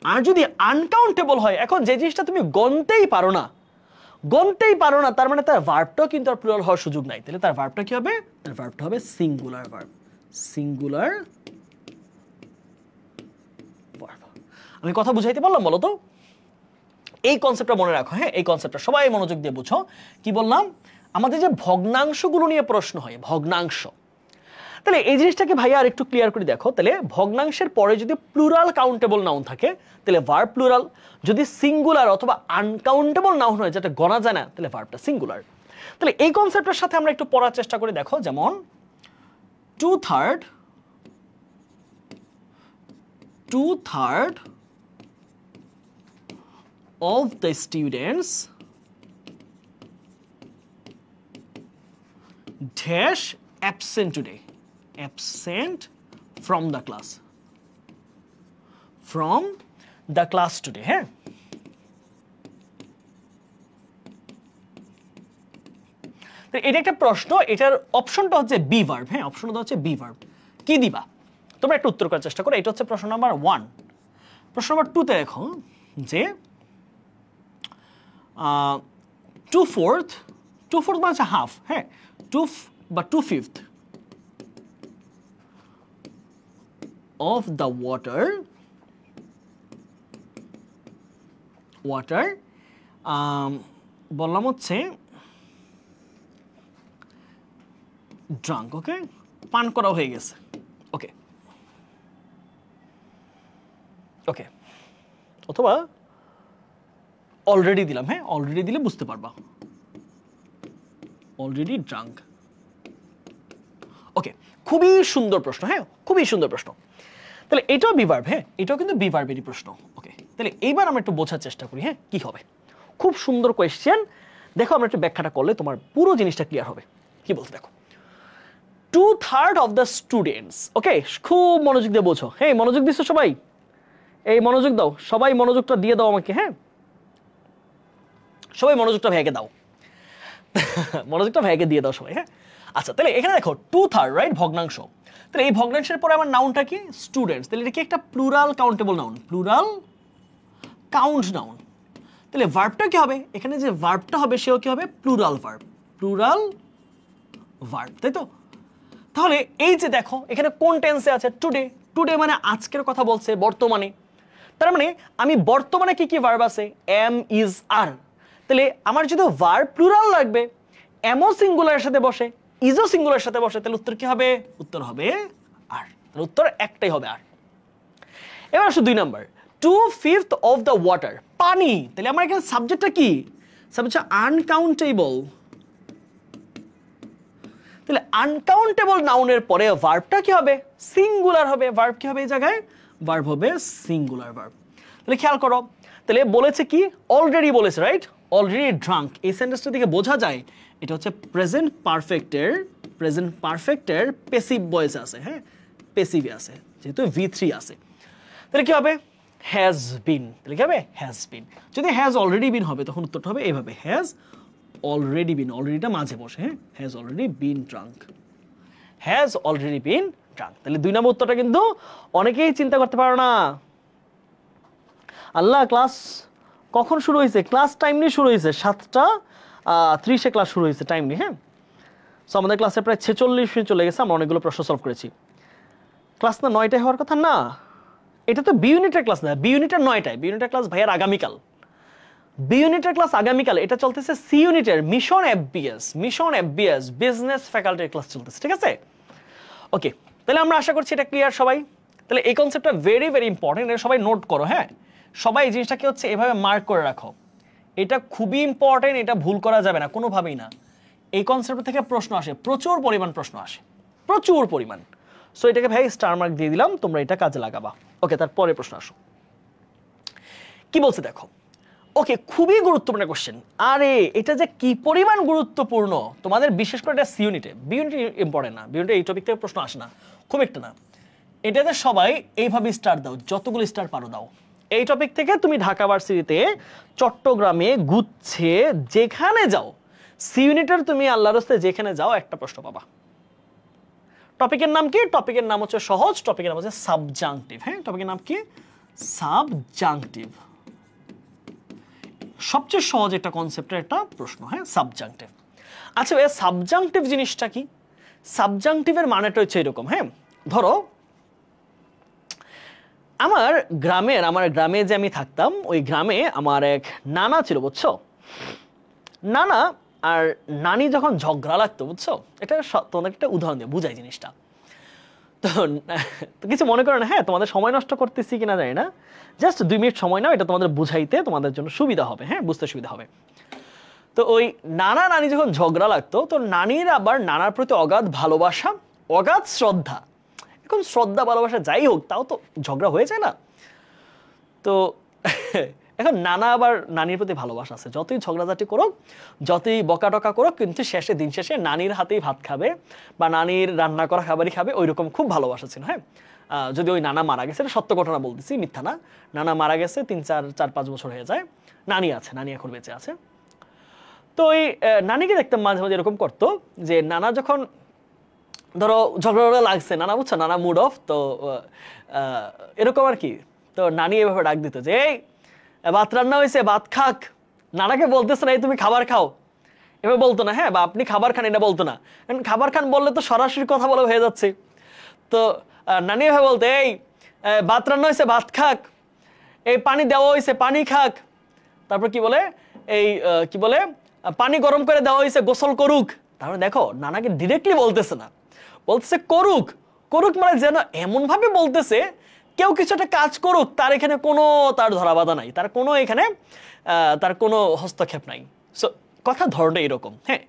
আর যদি আনকাউন্টেবল হয়, এখন যে জিনিসটা তুমি গণতেই পারো না, গণতেই পারো না, তার মানে তার ভার্বটাও কিন্তু আর প্লুরাল হওয়ার সুযোগ নাই। তাহলে তার ভার্বটা কি হবে? তার ভার্বটা হবে সিঙ্গুলার ভার্ব, সিঙ্গুলার ভার্ব। আমি কথা বুঝাইতে পারলাম বলো তো? এই কনসেপ্টটা মনে রাখো, হ্যাঁ, এই কনসেপ্টটা সবাই মনোযোগ দিয়ে বুঝো। কি বললাম? আমাদের যে ভগ্নাংশগুলো নিয়ে প্রশ্ন হয়, ভগ্নাংশ, তাহলে এই জিনিসটাকে ভাইয়া আর একটু ক্লিয়ার করে দেখো। তাহলে ভগ্নাংশের পরে যদি প্লুরাল কাউন্টেবল নাউন থাকে, তাহলে ভার্ব প্লুরাল। যদি সিঙ্গুলার অথবা আনকাউন্টেবল নাউন হয়, যেটা গণা যায় না, তাহলে ভার্বটা সিঙ্গুলার। তাহলে এই কনসেপ্টের সাথে আমরা একটু পড়ার চেষ্টা করে দেখো। যেমন 2/3 of the students dash absent today, absent from the class, from the class today, হ্যাঁ। এটা একটা প্রশ্ন, এটার অপশনটা হচ্ছে বি ভার্ব, হ্যাঁ, অপশনটা হচ্ছে বি ভার্ব। কি দিবা তোমরা একটু উত্তর করার চেষ্টা করো। এটা হচ্ছে প্রশ্ন নাম্বার 1। প্রশ্ন নাম্বার 2 তে দেখো যে 2/4 মানে হচ্ছে হাফ, হ্যাঁ, 2/5 of the water বললাম হচ্ছে ড্রাঙ্ক, ওকে, পান করা হয়ে গেছে। ওকে, ওকে, অথবা অলরেডি দিলাম, হ্যাঁ, অলরেডি দিলে বুঝতে পারবা, অলরেডি ড্রাঙ্ক। ওকে, খুবই সুন্দর প্রশ্ন, হ্যাঁ, খুবই সুন্দর প্রশ্ন। তাহলে এটাও বিভার্ব, হ্যাঁ, এটাও কিন্তু বিভার্বেরই প্রশ্ন। ওকে, তাহলে এইবার আমরা একটু বোঝার চেষ্টা করি, হ্যাঁ, কি হবে। খুব সুন্দর কোয়েশ্চেন। দেখো আমরা একটু ব্যাখ্যাটা করলে তোমার পুরো জিনিসটা ক্লিয়ার হবে। কি বলতে দেখো, 2/3 অফ দ্য স্টুডেন্টস, ওকে, খুব মনোযোগ দিয়ে বোঝো। হ্যাঁ, মনোযোগ দিচ্ছ সবাই? এই মনোযোগ দাও, সবাই মনোযোগটা দিয়ে দাও আমাকে। হ্যাঁ, সবাই মনোযোগটা ভাইকে দাও, মনোযোগটা ভাইকে দিয়ে দাও সবাই। হ্যাঁ, আচ্ছা, তাহলে এখানে দেখো 2/3, রাইট, ভগ্নাংশ। তাহলে এই ভগ্নাংশের পরে আমার নাউনটা কি? স্টুডেন্টস। তাহলে এটা কি একটা plural countable noun, plural count noun. তাহলে ভার্বটা কি হবে? এখানে যে ভার্বটা হবে সেও কি হবে? প্লুরাল ভার্ব, প্লুরাল ভার্ব, তাই তো? তাহলে এই যে দেখো এখানে কোন টেন্সে আছে? টুডে। টুডে মানে আজকের কথা বলছে, বর্তমানে। তার মানে আমি বর্তমানে কি কি ভার্ব আছে? এম, ইজ, আর। তাহলে আমার যদি ভার্ব প্লুরাল লাগবে, এমও সিঙ্গুলারের সাথে বসে, ইজও সিঙ্গুলারের সাথে বসে, তাহলে উত্তর কি হবে? উত্তর হবে আর। তাহলে উত্তর একটাই হবে আর। এবার আসো 2 নাম্বার, 2/5 অফ দ্য ওয়াটার, পানি। তাহলে আমার এখানে সাবজেক্টটা কি? সাবজেক্টটা আনকাউন্টেবল। তাহলে আনকাউন্টেবল নাউনের পরে ভার্বটা কি হবে? সিঙ্গুলার হবে। ভার্ব কি হবে এই জায়গায়? ভার্ব হবে সিঙ্গুলার ভার্ব। তাহলে খেয়াল করো, তাহলে বলেছে কি? অলরেডি বলেছে, রাইট? Already drank. এই সেন্টেন্সটা থেকে বোঝা যায় এটা হচ্ছে প্রেজেন্ট পারফেক্টের প্যাসিভ ভয়েস আছে। হ্যাঁ, প্যাসিভে আছে, যেহেতু V3 আছে। তাহলে কি হবে? Has been. তাহলে কি হবে? Has been. যদি হ্যাজ অলরেডি বিন হবে তখন উত্তরটা হবে এইভাবে, হ্যাজ অলরেডি বিন। অলরেডিটা মাঝে বসে। হ্যাঁ, has already been drunk, has already been drunk. তাহলে 2 নম্বর উত্তরটা কিন্তু অনেকেই চিন্তা করতে পারো না। আল্লাহ, ক্লাস কখন শুরু হয়েছে? ক্লাস টাইমলি শুরু হয়েছে, 7:30 ক্লাস শুরু হয়েছে টাইমলি। হ্যাঁ, সো আমাদের ক্লাসে প্রায় 46 মিনিট চলে গেছে, আমরা অনেকগুলো প্রশ্ন সলভ করেছি। ক্লাস না 9টায় হওয়ার কথা না, এটা তো বি ইউনিটের ক্লাস না, বি ইউনিটের 9টায়। বি ইউনিটের ক্লাস ভাইয়ার আগামীকাল, বি ইউনিটের ক্লাস আগামীকাল। এটা চলতেছে সি ইউনিটের মিশন এফবিএস বিজনেস ফ্যাকাল্টির ক্লাস চলতেছে, ঠিক আছে? ওকে, তাহলে আমরা আশা করছি এটা ক্লিয়ার সবাই। তাহলে এই কনসেপ্টটা ভেরি ভেরি ইম্পর্টেন্ট, এটা সবাই নোট করো। হ্যাঁ, সবাই এই জিনিসটাকে হচ্ছে এভাবে মার্ক করে রাখো, এটা খুবই ইম্পর্টেন্ট, এটা ভুল করা যাবে না কোনোভাবেই না। এই কনসেপ্ট থেকে প্রশ্ন আসে, প্রচুর পরিমাণ প্রশ্ন আসে, প্রচুর পরিমাণ। সো এটাকে ভাই স্টার মার্ক দিয়ে দিলাম, তোমরা এটা কাজে লাগাবা। ওকে, তারপরে প্রশ্ন আসো, কি বলছে দেখো। ওকে, খুবই গুরুত্বপূর্ণ কোশ্চেন। আরে এটা যে কি পরিমাণ গুরুত্বপূর্ণ তোমাদের, বিশেষ করে এটা সি ইউনিটে। বি ইউনিটে ইম্পর্টেন্ট না, বি ইউনিটে এই টপিক থেকে প্রশ্ন আসে না, খুব একটা না। এটাতে সবাই এইভাবে স্টার দাও, যতগুলো স্টার পারো দাও। এই টপিক থেকে তুমি ঢাকা ভার্সিটিতে, চট্টগ্রামে, গুচ্ছে, যেখানে যাও, সি ইউনিটের তুমি আল্লাহর রাস্তায় যেখানে যাও একটা প্রশ্ন পাবা। টপিকের নাম কি? টপিকের নাম হচ্ছে সহজ, টপিকের নাম হচ্ছে সাবজাংটিভ। হ্যাঁ, টপিকের নাম কি? সাবজাংটিভ। সবচেয়ে সহজ একটা কনসেপ্টের একটা প্রশ্ন। হ্যাঁ, সাবজাংটিভ। আচ্ছা ভাইয়া, সাবজাংটিভ জিনিসটা কি? সাবজাংটিভের মানেটা হচ্ছে এরকম। হ্যাঁ, ধরো আমার গ্রামে যে আমি থাকতাম, ওই গ্রামে আমার এক নানা ছিল, বুঝছো? নানা আর নানি যখন ঝগড়া লাগতো, বুঝছো? এটা তোমাদের একটা উদাহরণ দিয়ে বুঝাই জিনিসটা। তো কিছু মনে করো না, হ্যাঁ, তোমাদের সময় নষ্ট করতেছি কিনা জানি না, জাস্ট 2 মিনিট সময় নাও, এটা তোমাদের বুঝাইতে তোমাদের জন্য সুবিধা হবে। হ্যাঁ, বুঝতে সুবিধা হবে। তো ওই নানা নানি যখন ঝগড়া লাগতো, তো নানির আবার নানার প্রতি অগাধ ভালোবাসা, অগাধ শ্রদ্ধা। এখন শ্রদ্ধা ভালোবাসা যাই হোক, তাও তো ঝগড়া হয়ে যায় না? তো এখন নানা আবার নানির প্রতি ভালোবাসা আছে, যতই ঝগড়াঝাটি করুক, যতই বকাটকা করুক, কিন্তু দিন শেষে নানির হাতেই ভাত খাবে বা নানির রান্না করা খাবারই খাবে, ওইরকম খুব ভালোবাসা ছিল। হ্যাঁ, যদি ওই নানা মারা গেছে, সত্য ঘটনা বলতেছি, মিথ্যা না। নানা মারা গেছে 3-4-5 বছর হয়ে যায়, নানি আছে, নানি এখন বেঁচে আছে। তো ওই নানিকে দেখতাম মাঝে মাঝে এরকম করতো যে নানা যখন ধরো ঝগড়া লাগছে, নানা বুঝছো, নানা মুড অফ, তো এরকম আর কি। তো নানি এভাবে ডাক দিত যে, এই ভাত রান্না হয়েছে, ভাত খাক। নানাকে বলতেছে না এই তুমি খাবার খাও, এভাবে বলতো না। হ্যাঁ, বা আপনি খাবার খান, এটা বলতো না। কারণ খাবার খান বললে তো সরাসরি কথা বলা হয়ে যাচ্ছে। তো নানি এভাবে বলতো, এই ভাত রান্না হয়েছে, ভাত খাক। এই পানি দেওয়া হয়েছে, পানি খাক। তারপর কি বলে, এই কি বলে, পানি গরম করে দেওয়া হয়েছে, গোসল করুক। তারপরে দেখো নানাকে ডিরেক্টলি বলতেছে না, বলতেছে করুক। করুক মানে যেন এমন ভাবে বলতেছে কেউ কিছু একটা কাজ করুক, তার এখানে কোনো তার ধরা বাধা নাই, তার কোনো এখানে তার কোনো হস্তক্ষেপ নাই। সো কথা ধরনের এরকম। হ্যাঁ,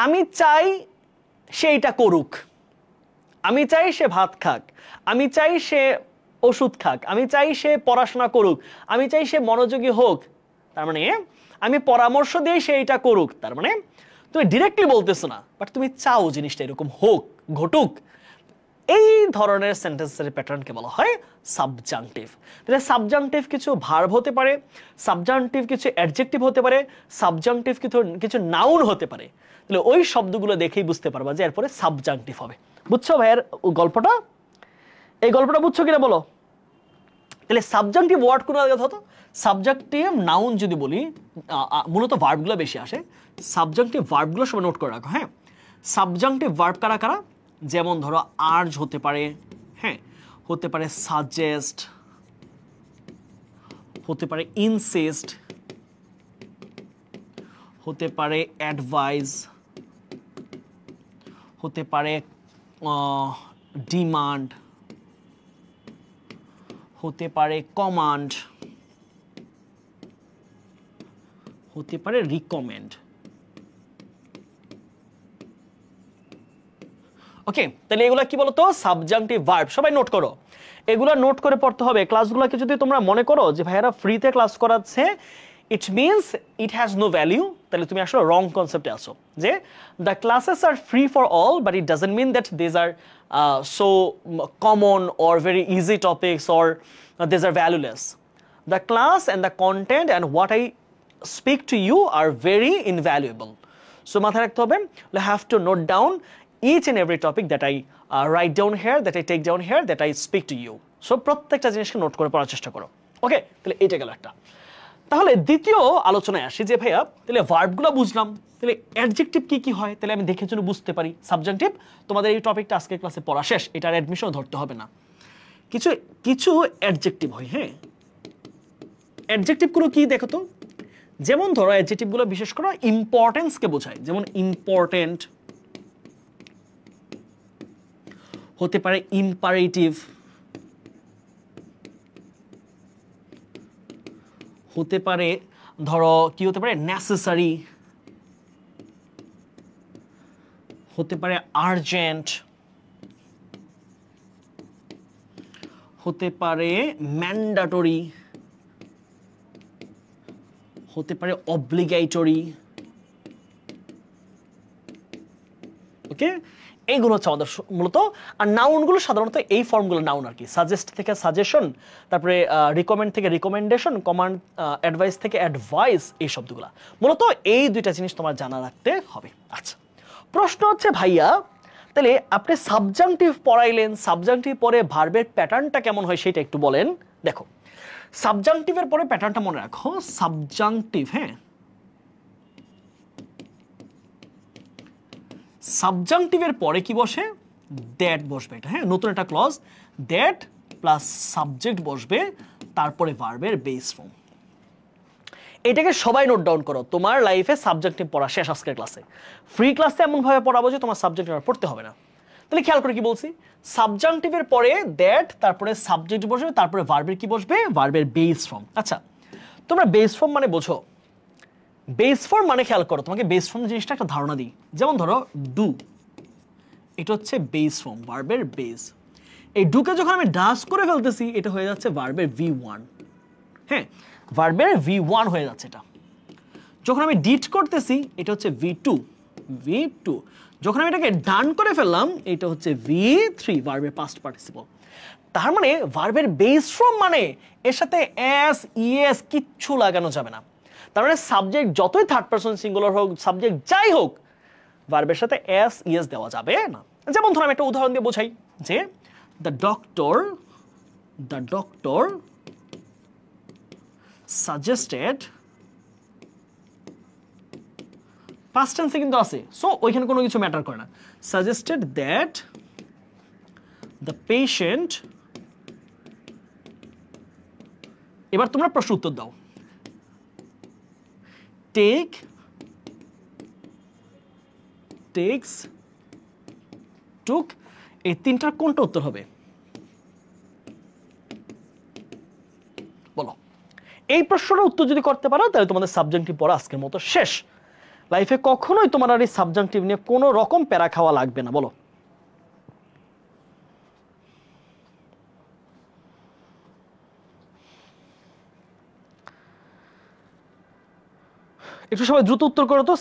আমি চাই সে এটা করুক, আমি চাই সে ভাত খাক, আমি চাই সে ওষুধ খাক, আমি চাই সে পড়াশোনা করুক, আমি চাই সে মনোযোগী হোক। তার মানে আমি পরামর্শ দিয়ে সে এটা করুক। তার মানে তুমি ডিরেক্টলি বলতেছো না, বাট তুমি চাও জিনিসটা এরকম হোক, ঘটুক, এই ধরনের সেন্টেন্সের প্যাটার্নকে বলা হয় সাবজাংটিভ। তাহলে সাবজাংটিভ কিছু ভার্ব হতে পারে, সাবজাংটিভ কিছু অ্যাডজেক্টিভ হতে পারে, সাবজাংটিভ কিছু নাউন হতে পারে। তাহলে ওই শব্দগুলো দেখেই বুঝতে পারবা যে এরপরে সাবজাংটিভ হবে। বুঝছো ভাইয়ের গল্পটা? এই গল্পটা বুঝছো কিনা বলো? তাহলে সাবজাংটিভ ওয়ার্ড কোন কথা হতো? সাবজেক্টিভ নাউন যদি বলি, মূলত ভার্বগুলো বেশি আসে। সাবজাংটিভ ভার্বগুলো সবাই নোট করে রাখো, হ্যাঁ। সাবজাংটিভ ভার্ব কারা কারা? যেমন ধরো আর্জ হতে পারে, হ্যাঁ, হতে পারে সাজেস্ট, হতে পারে ইনসিস্ট, হতে পারে অ্যাডভাইস, হতে পারে ডিমান্ড, হতে পারে কমান্ড, হতে পারে রিকমেন্ড। ওকে, তাহলে এগুলা কি বলতো? Subjunctive verb. সবাই নোট করো, এগুলা নোট করে পড়তে হবে। ক্লাসগুলোকে যদি তোমরা মনে করো যে ভাইয়ারা ফ্রিতে ক্লাস করাচ্ছে, it means it has no value, তাহলে তুমি আসলে রং কনসেপ্টে আসো। যে the classes are free for all, but it doesn't mean that these are so common or very easy topics or these are valueless. The class and the content and what I speak to you are very invaluable. So মাথায় রাখতে হবে, you have to note down each and every topic that I write down here, that I take down here, that I speak to you. So প্রত্যেকটা জিনিসকে note করে পড়ার চেষ্টা করো। ওকে, তাহলে এটা গেল একটা। তাহলে দ্বিতীয় আলোচনায় আসি যে ভাইয়া তাহলে ভার্বগুলো বুঝলাম, তাহলে অ্যাডজেক্টিভ কি কি হয় তাহলে আমি দেখে জন্য বুঝতে পারি। সাবজাংটিভ তোমাদের এই টপিকটা আজকের ক্লাসে পড়া শেষ, এটার অ্যাডমিশন ধরতে হবে না। কিছু কিছু অ্যাডজেক্টিভ হয়, হ্যাঁ। অ্যাডজেক্টিভগুলো কি দেখো তো? যেমন ধরো অ্যাডজেক্টিভগুলো বিশেষ করে ইম্পর্টেন্সকে বোঝায়, যেমন ইম্পর্টেন্ট, হতে পারে ইম্পারেটিভ, হতে পারে ধরো কি হতে পারে নেসেসারি, হতে পারে আর্জেন্ট, হতে পারে ম্যান্ডেটরি, হতে পারে অব্লিগেটরি। ওকে, এইগুলো হচ্ছে আমাদের মূলত। আর নাউনগুলো সাধারণত এই ফর্মগুলো নাউন আর কি। সাজেস্ট থেকে সাজেশন, তারপরে রিকমেন্ড থেকে রিকমেন্ডেশন, কমান্ড অ্যাডভাইস থেকে অ্যাডভাইস, এই শব্দগুলো মূলত এই দুইটা জিনিস তোমার জানা রাখতে হবে। আচ্ছা, প্রশ্ন হচ্ছে ভাইয়া তাহলে আপনি সাবজাংটিভ পড়াইলেন, সাবজাংটিভ পরে ভার্বের প্যাটার্নটা কেমন হয় সেটা একটু বলেন। দেখো, সাবজাংটিভের পরে প্যাটার্নটা মনে রাখো। সাবজাংটিভ, হ্যাঁ, সাবজাংটিভের পরে কি বসে? দ্যাট বসবে। এটা হ্যাঁ, নতুন একটা ক্লজ, দ্যাট প্লাস সাবজেক্ট বসবে, তারপরে ভার্বের বেস ফর্ম। এটাকে সবাই নোট ডাউন করো। তোমার লাইফে সাবজেক্টিভ পড়া শেষ আজকের ক্লাসে। ফ্রি ক্লাসে এমনভাবে পড়াবো যে তোমার সাবজেক্ট পড়তে হবে না। তাহলে খেয়াল করে কি বলছি? সাবজাংটিভের পরে দ্যাট, তারপরে সাবজেক্ট বসবে, তারপরে ভার্বের কি বসবে? ভার্বের বেস ফর্ম। আচ্ছা, তোমরা বেস ফর্ম মানে বোঝো? বেস ফর্ম মানে খেয়াল করো, তোমাকে বেস ফর্ম জিনিসটা একটা ধারণা দিই। যেমন ধরো ডু, এটা হচ্ছে বেস ফর্ম, ভার্বের বেস। এই ডুকে যখন আমি ডাস করে ফেলতেছি, এটা হয়ে যাচ্ছে ভার্বের V1। হ্যাঁ, ভার্বের V1 হয়ে যাচ্ছে এটা। যখন আমি ডিড করতেছি, এটা হচ্ছে V2। যখন আমি এটাকে ডান করে ফেললাম, এটা হচ্ছে V3, ভার্বের পাস্ট পার্টিসিপল। তার মানে ভার্বের বেস ফর্ম মানে এর সাথে এস, ইএস কিচ্ছু লাগানো যাবে না। তার মানে সাবজেক্ট যতই থার্ড পারসন সিঙ্গুলার হোক, সাবজেক্ট যাই হোক, ভার্বের সাথে এস, ইএস দেওয়া যাবে না। যেমন ধরো আমি একটা উদাহরণ দিয়ে বোঝাই যে দ্য ডক্টর সাজেস্টেড, পাস্ট টেন্সে কিন্তু আছে, সো ওইখানে কোনো কিছু ম্যাটার করে না। সাজেস্টেড দ্যাট দ্য পেশেন্ট, এবার তোমরা প্রশ্ন উত্তর দাও। টেক্স, টুক, এই তিনটার কোনটা উত্তর হবে বলো? এই প্রশ্নটার উত্তর যদি করতে পারো তাহলে তোমাদের সাবজেক্টিভ পড়া আজকের মতো শেষ। লাইফে কখনোই তোমার আর এই সাবজেক্টিভ নিয়ে কোনো রকম প্যারা খাওয়া লাগবে না। বলো, একটু সবাই দ্রুত উত্তর করো তো,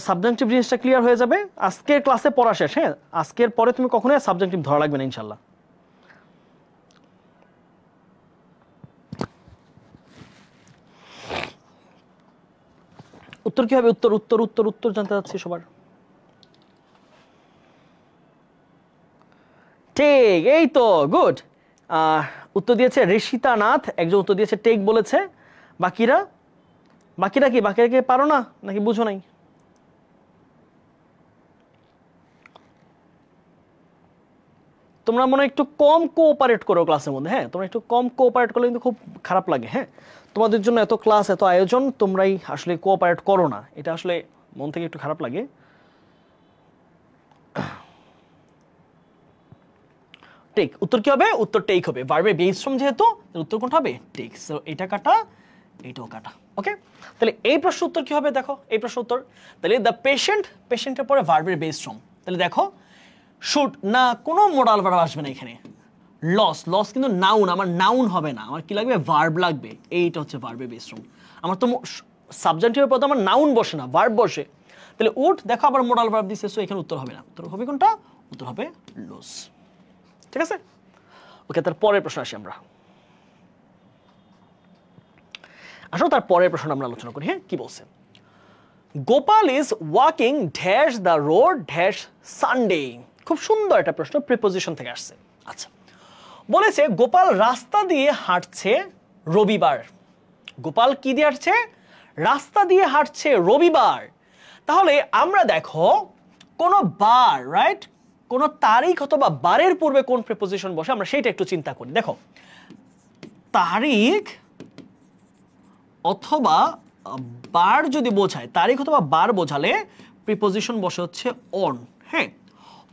সাবজেক্টিভ জিনিসটা ক্লিয়ার হয়ে যাবে। আজকের ক্লাসে পড়া শেষ, হ্যাঁ, আজকের পরে তুমি কখনোই সাবজেক্টিভ ধরা লাগবে না ইনশাল্লাহ। উত্তর কি হবে? উত্তর উত্তর উত্তর উত্তর জানতে চাচ্ছি সবার। ঠিক, এই তো গুড। উত্তর দিয়েছে ঋষিতা নাথ, একজন উত্তর দিয়েছে টেক বলেছে। বাকিরা বাকিরা কি পারো না নাকি বুঝো নাই? তোমরা মনে হয় একটু কম কোঅপারেট করো ক্লাসের মধ্যে, হ্যাঁ, তোমরা একটু কম কোঅপারেট করলে কিন্তু খুব খারাপ লাগে। হ্যাঁ, তোমাদের জন্য এত ক্লাস, এত আয়োজন, তোমরাই আসলে কোঅপারেট করো না, এটা আসলে মন থেকে একটু খারাপ লাগে। টেক, উত্তর কি হবে? উত্তর টেক হবে, ভার্বের বেস ফর্ম যেহেতু, উত্তর কোনটা হবে? টেক। সো এটা কাটা, এইটাও কাটা। ওকে, তাহলে এই প্রশ্ন উত্তর কি হবে? দেখো এই প্রশ্ন উত্তর, তাহলে দ্য পেশেন্ট, পেশেন্টের পরে ভার্বের বেস ফর্ম, তাহলে দেখো শুড না, কোনো মোডাল ভার্ব আসবে না এখানে। লস, লস কিন্তু নাউন, আমার নাউন হবে না, আমার কি লাগবে? ভার্ব লাগবে। এইটা হচ্ছে ভার্বের বেস ফর্ম। আমার তো সাবজেক্টিভের পদে আমার নাউন বসে না, ভার্ব বসে। তাহলে উড, দেখো আবার মোডাল ভার্ব দিছে, সো এখানে উত্তর হবে না। উত্তর হবে কোনটা? উত্তর হবে লস। ঠিক আছে, ওকে, তার পরের প্রশ্ন আসি আমরা। আসলে তার পরের প্রশ্ন আমরা আলোচনা করি। হ্যাঁ, কি বলছে? Gopal is walking dash the road dash Sunday. খুব সুন্দর একটা প্রশ্ন, প্রিপোজিশন থেকে আসছে। আচ্ছা, বলেছে গোপাল রাস্তা দিয়ে হাঁটছে রবিবার। গোপাল কি দিয়ে হাঁটছে? রাস্তা দিয়ে হাঁটছে রবিবার। তাহলে আমরা দেখো কোন বার, রাইট, কোন তারিখ অথবা বারের পূর্বে কোন প্রিপোজিশন বসে, আমরা সেইটা একটু চিন্তা করি। দেখো, তারিখ অথবা বার যদি বোঝায়, তারিখ অথবা বার বোঝালে প্রিপোজিশন বসে হচ্ছে অন। হ্যাঁ,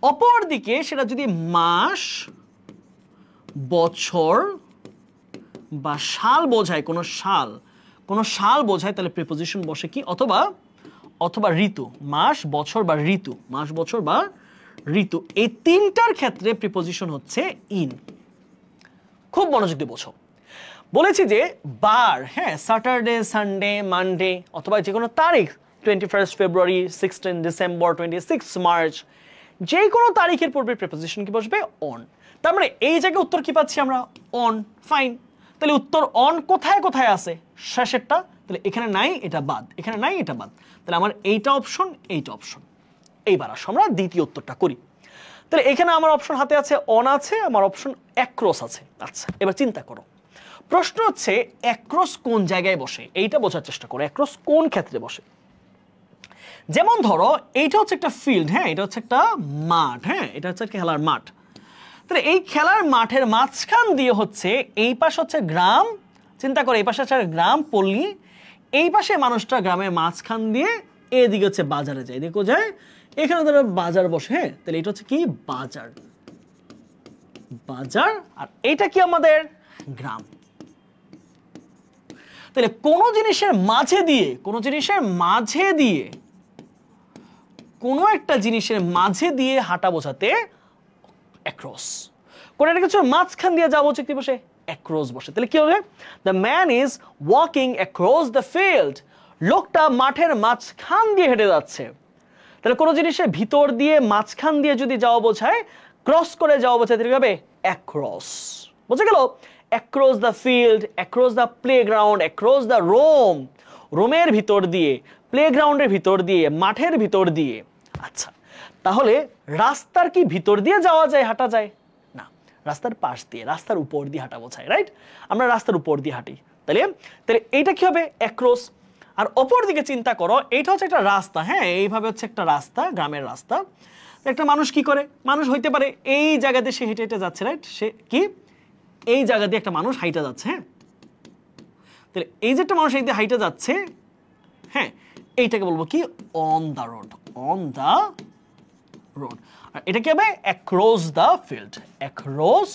অপর দিকে সেটা যদি মাস, বছর বা সাল বোঝায়, কোন সাল বোঝায়, তাহলে প্রিপোজিশন বসে কি? অথবা অথবা ঋতু, মাস, বছর বা ঋতু, মাস, বছর বা ঋতু, এই তিনটার ক্ষেত্রে প্রিপোজিশন হচ্ছে ইন। খুব মনোযোগ দিয়ে বোঝো। বলেছি যে বার, হ্যাঁ, স্যাটারডে, সানডে, মানডে, অথবা যে কোনো তারিখ, 21 ফেব্রুয়ারি, 16 ডিসেম্বর, 26 মার্চ, যে কোনো তারিখের পূর্বে প্রিপোজিশন কি বসবে? অন। তার মানে এই জায়গায় উত্তর কি পাচ্ছি আমরা? অন। ফাইন, তাহলে উত্তর অন কোথায় কোথায় আছে? শেষেরটা, তাহলে এখানে নাই, এটা বাদ, এখানে নাই, এটা বাদ, তাহলে আমার এইটা অপশন, এইটা অপশন। এইবার আসো আমরা দ্বিতীয় উত্তরটা করি। তাহলে এখানে আমার অপশন হাতে আছে অন আছে, আমার অপশন অ্যাক্রস আছে। আচ্ছা, এবার চিন্তা করো, প্রশ্ন হচ্ছে অ্যাক্রস কোন জায়গায় বসে, এইটা বোঝার চেষ্টা করো। অ্যাক্রস কোন ক্ষেত্রে বসে? যেমন ধরো এইটা হচ্ছে একটা ফিল্ড, হ্যাঁ, এটা হচ্ছে একটা মাঠ, হ্যাঁ, এটা হচ্ছে খেলার মাঠ। তাহলে এই খেলার মাঠের মাঝখান দিয়ে হচ্ছে, এই পাশ হচ্ছে গ্রাম, চিন্তা করো, এই পাশে হচ্ছে গ্রাম, পল্লী, এই পাশে মানুষটা গ্রামের মাঝখান দিয়ে এদিকে হচ্ছে বাজারে যায়, এদিকে যায়, এখানে ধরো বাজার বসে। হ্যাঁ, তাহলে এটা হচ্ছে কি? বাজার, বাজার। আর এইটা কি? আমাদের গ্রাম। তাহলে কোন জিনিসের মাঝে দিয়ে, কোন জিনিসের মাঝে দিয়ে, কোন একটা জিনিসের মাঝে দিয়ে হাঁটা বোঝাতে অ্যাক্রস। কোন একটা কিছুর মাঝখান দিয়ে যাবো কি বসে? অ্যাক্রস বসে। তাহলে কি হবে? The man is walking across the field. লোকটা মাঠের মাঝখান দিয়ে হেঁটে যাচ্ছে। তাহলে কোন জিনিসের ভিতর দিয়ে, মাঝখান দিয়ে যদি যাওয়া বোঝায়, ক্রস করে যাওয়া বোঝায়, তাহলে হবে অ্যাক্রস। বুঝে গেল? Across the field, across the playground, across the room, রোমের ভিতর দিয়ে, প্লেগ্রাউন্ডের ভিতর দিয়ে, মাঠের ভিতর দিয়ে। আচ্ছা, তাহলে রাস্তার কি ভিতর দিয়ে যাওয়া যায়, হাঁটা যায়? না, রাস্তার পাশ দিয়ে, রাস্তার উপর দিয়ে হাঁটা বোঝায়, রাইট? আমরা রাস্তার উপর দিয়ে হাঁটি, তাহলে তাহলে এইটা কি হবে? অ্যাক্রস। আর অপর দিকে চিন্তা করো, এইটা হচ্ছে একটা রাস্তা, হ্যাঁ, এইভাবে হচ্ছে একটা রাস্তা, গ্রামের রাস্তা। একটা মানুষ কি করে? মানুষ হইতে পারে এই জায়গাতে সে হেঁটে হেঁটে যাচ্ছে, রাইট? সে কি এই জায়গা দিয়ে একটা মানুষ হাইটা যাচ্ছে, হ্যাঁ, তাহলে এই যে একটা মানুষ এই দিয়ে হাইটা যাচ্ছে, হ্যাঁ, এইটাকে বলবো কি? On the road, on the road. আর এটা কি হবে? Across the field, across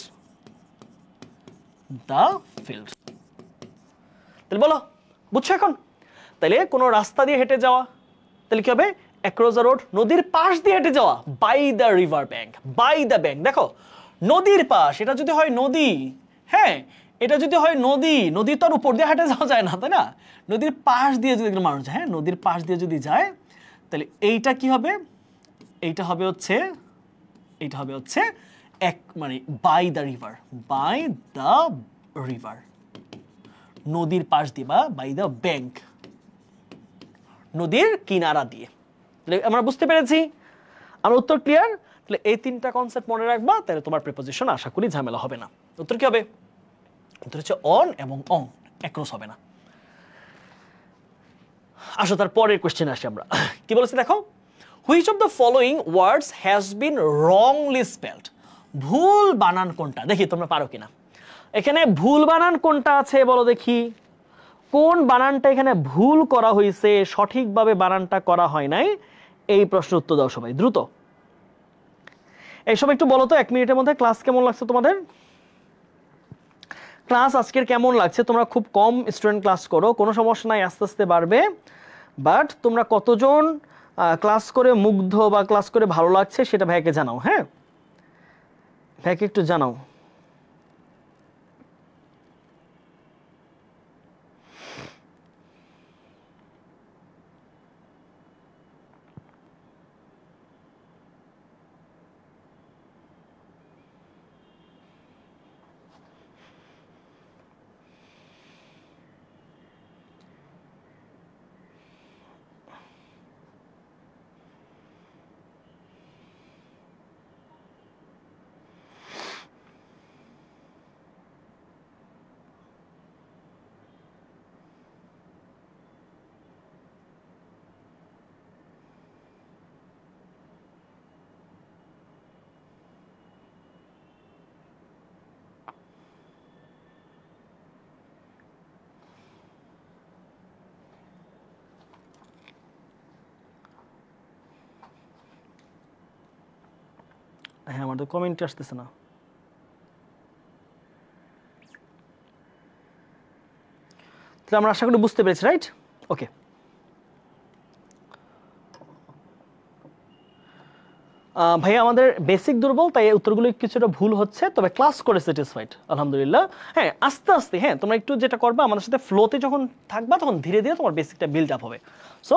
the field. তাহলে বলো, বুঝছো এখন? তাহলে কোনো রাস্তা দিয়ে হেঁটে যাওয়া, তাহলে কি হবে? Across the road. নদীর পাশ দিয়ে হেঁটে যাওয়া, by the river bank, by the bank. দেখো, নদীর পাশ, এটা যদি হয় নদী, হ্যাঁ, এটা যদি হয় নদী, নদী তো আর উপর দিয়ে হাঁটে যাওয়া যায় না, তাই না? নদীর পাশ দিয়ে যদি মানুষ যায়, হ্যাঁ নদীর পাশ দিয়ে যদি যায়, তাহলে এইটা কি হবে? এইটা হবে হচ্ছে এক মানে by the river, by the river, নদীর পাশ দিয়ে বা বাই দ্য ব্যাংক, নদীর কিনারা দিয়ে। তাহলে আমরা বুঝতে পেরেছি, আমার উত্তর ক্লিয়ার? তাহলে এই তিনটা কনসেপ্ট মনে রাখবা, তাহলে তোমার প্রিপোজিশন আশা করি ঝামেলা হবে না। উত্তর কি হবে? উত্তর হচ্ছে অন এবং অং, একরস হবে না। আসো তার পরের কোশ্চেন আসি আমরা। কি বলেছে দেখো, which of the following words has been wrongly spelled? ভুল বানান কোনটা? দেখি তোমরা পারো কিনা। এখানে ভুল বানান কোনটা আছে বলো দেখি, কোন বানানটা এখানে ভুল করা হয়েছে, সঠিকভাবে বানানটা করা হয় নাই? এই প্রশ্নের উত্তর দাও সবাই দ্রুত। এইসব একটু বলো তো 1 মিনিটের মধ্যে। ক্লাস কেমন লাগছে তোমাদের? ক্লাস আজকের কেমন লাগছে? তোমরা খুব কম স্টুডেন্ট ক্লাস করো, কোনো সমস্যা নাই, আস্তে আস্তে বাড়বে। বাট তোমরা কতজন ক্লাস করে মুগ্ধ বা ক্লাস করে ভালো লাগছে সেটা ভাইকে জানাও। হ্যাঁ ভাইকে একটু জানাও। হ্যাঁ আমার তো কমেন্ট আসতেছে না। তাহলে আমরা আশা করি বুঝতে পেরেছি, রাইট? ওকে, ভাইয়া আমাদের বেসিক দুর্বল, তাই উত্তরগুলো কিছুটা ভুল হচ্ছে, তবে ক্লাস করে স্যাটিসফাইড আলহামদুলিল্লাহ। হ্যাঁ আস্তে আস্তে, হ্যাঁ তোমরা একটু যেটা করবে আমাদের সাথে ফ্লোতে যখন থাকবা তখন ধীরে ধীরে তোমার বেসিকটা বিল্ড আপ হবে। সো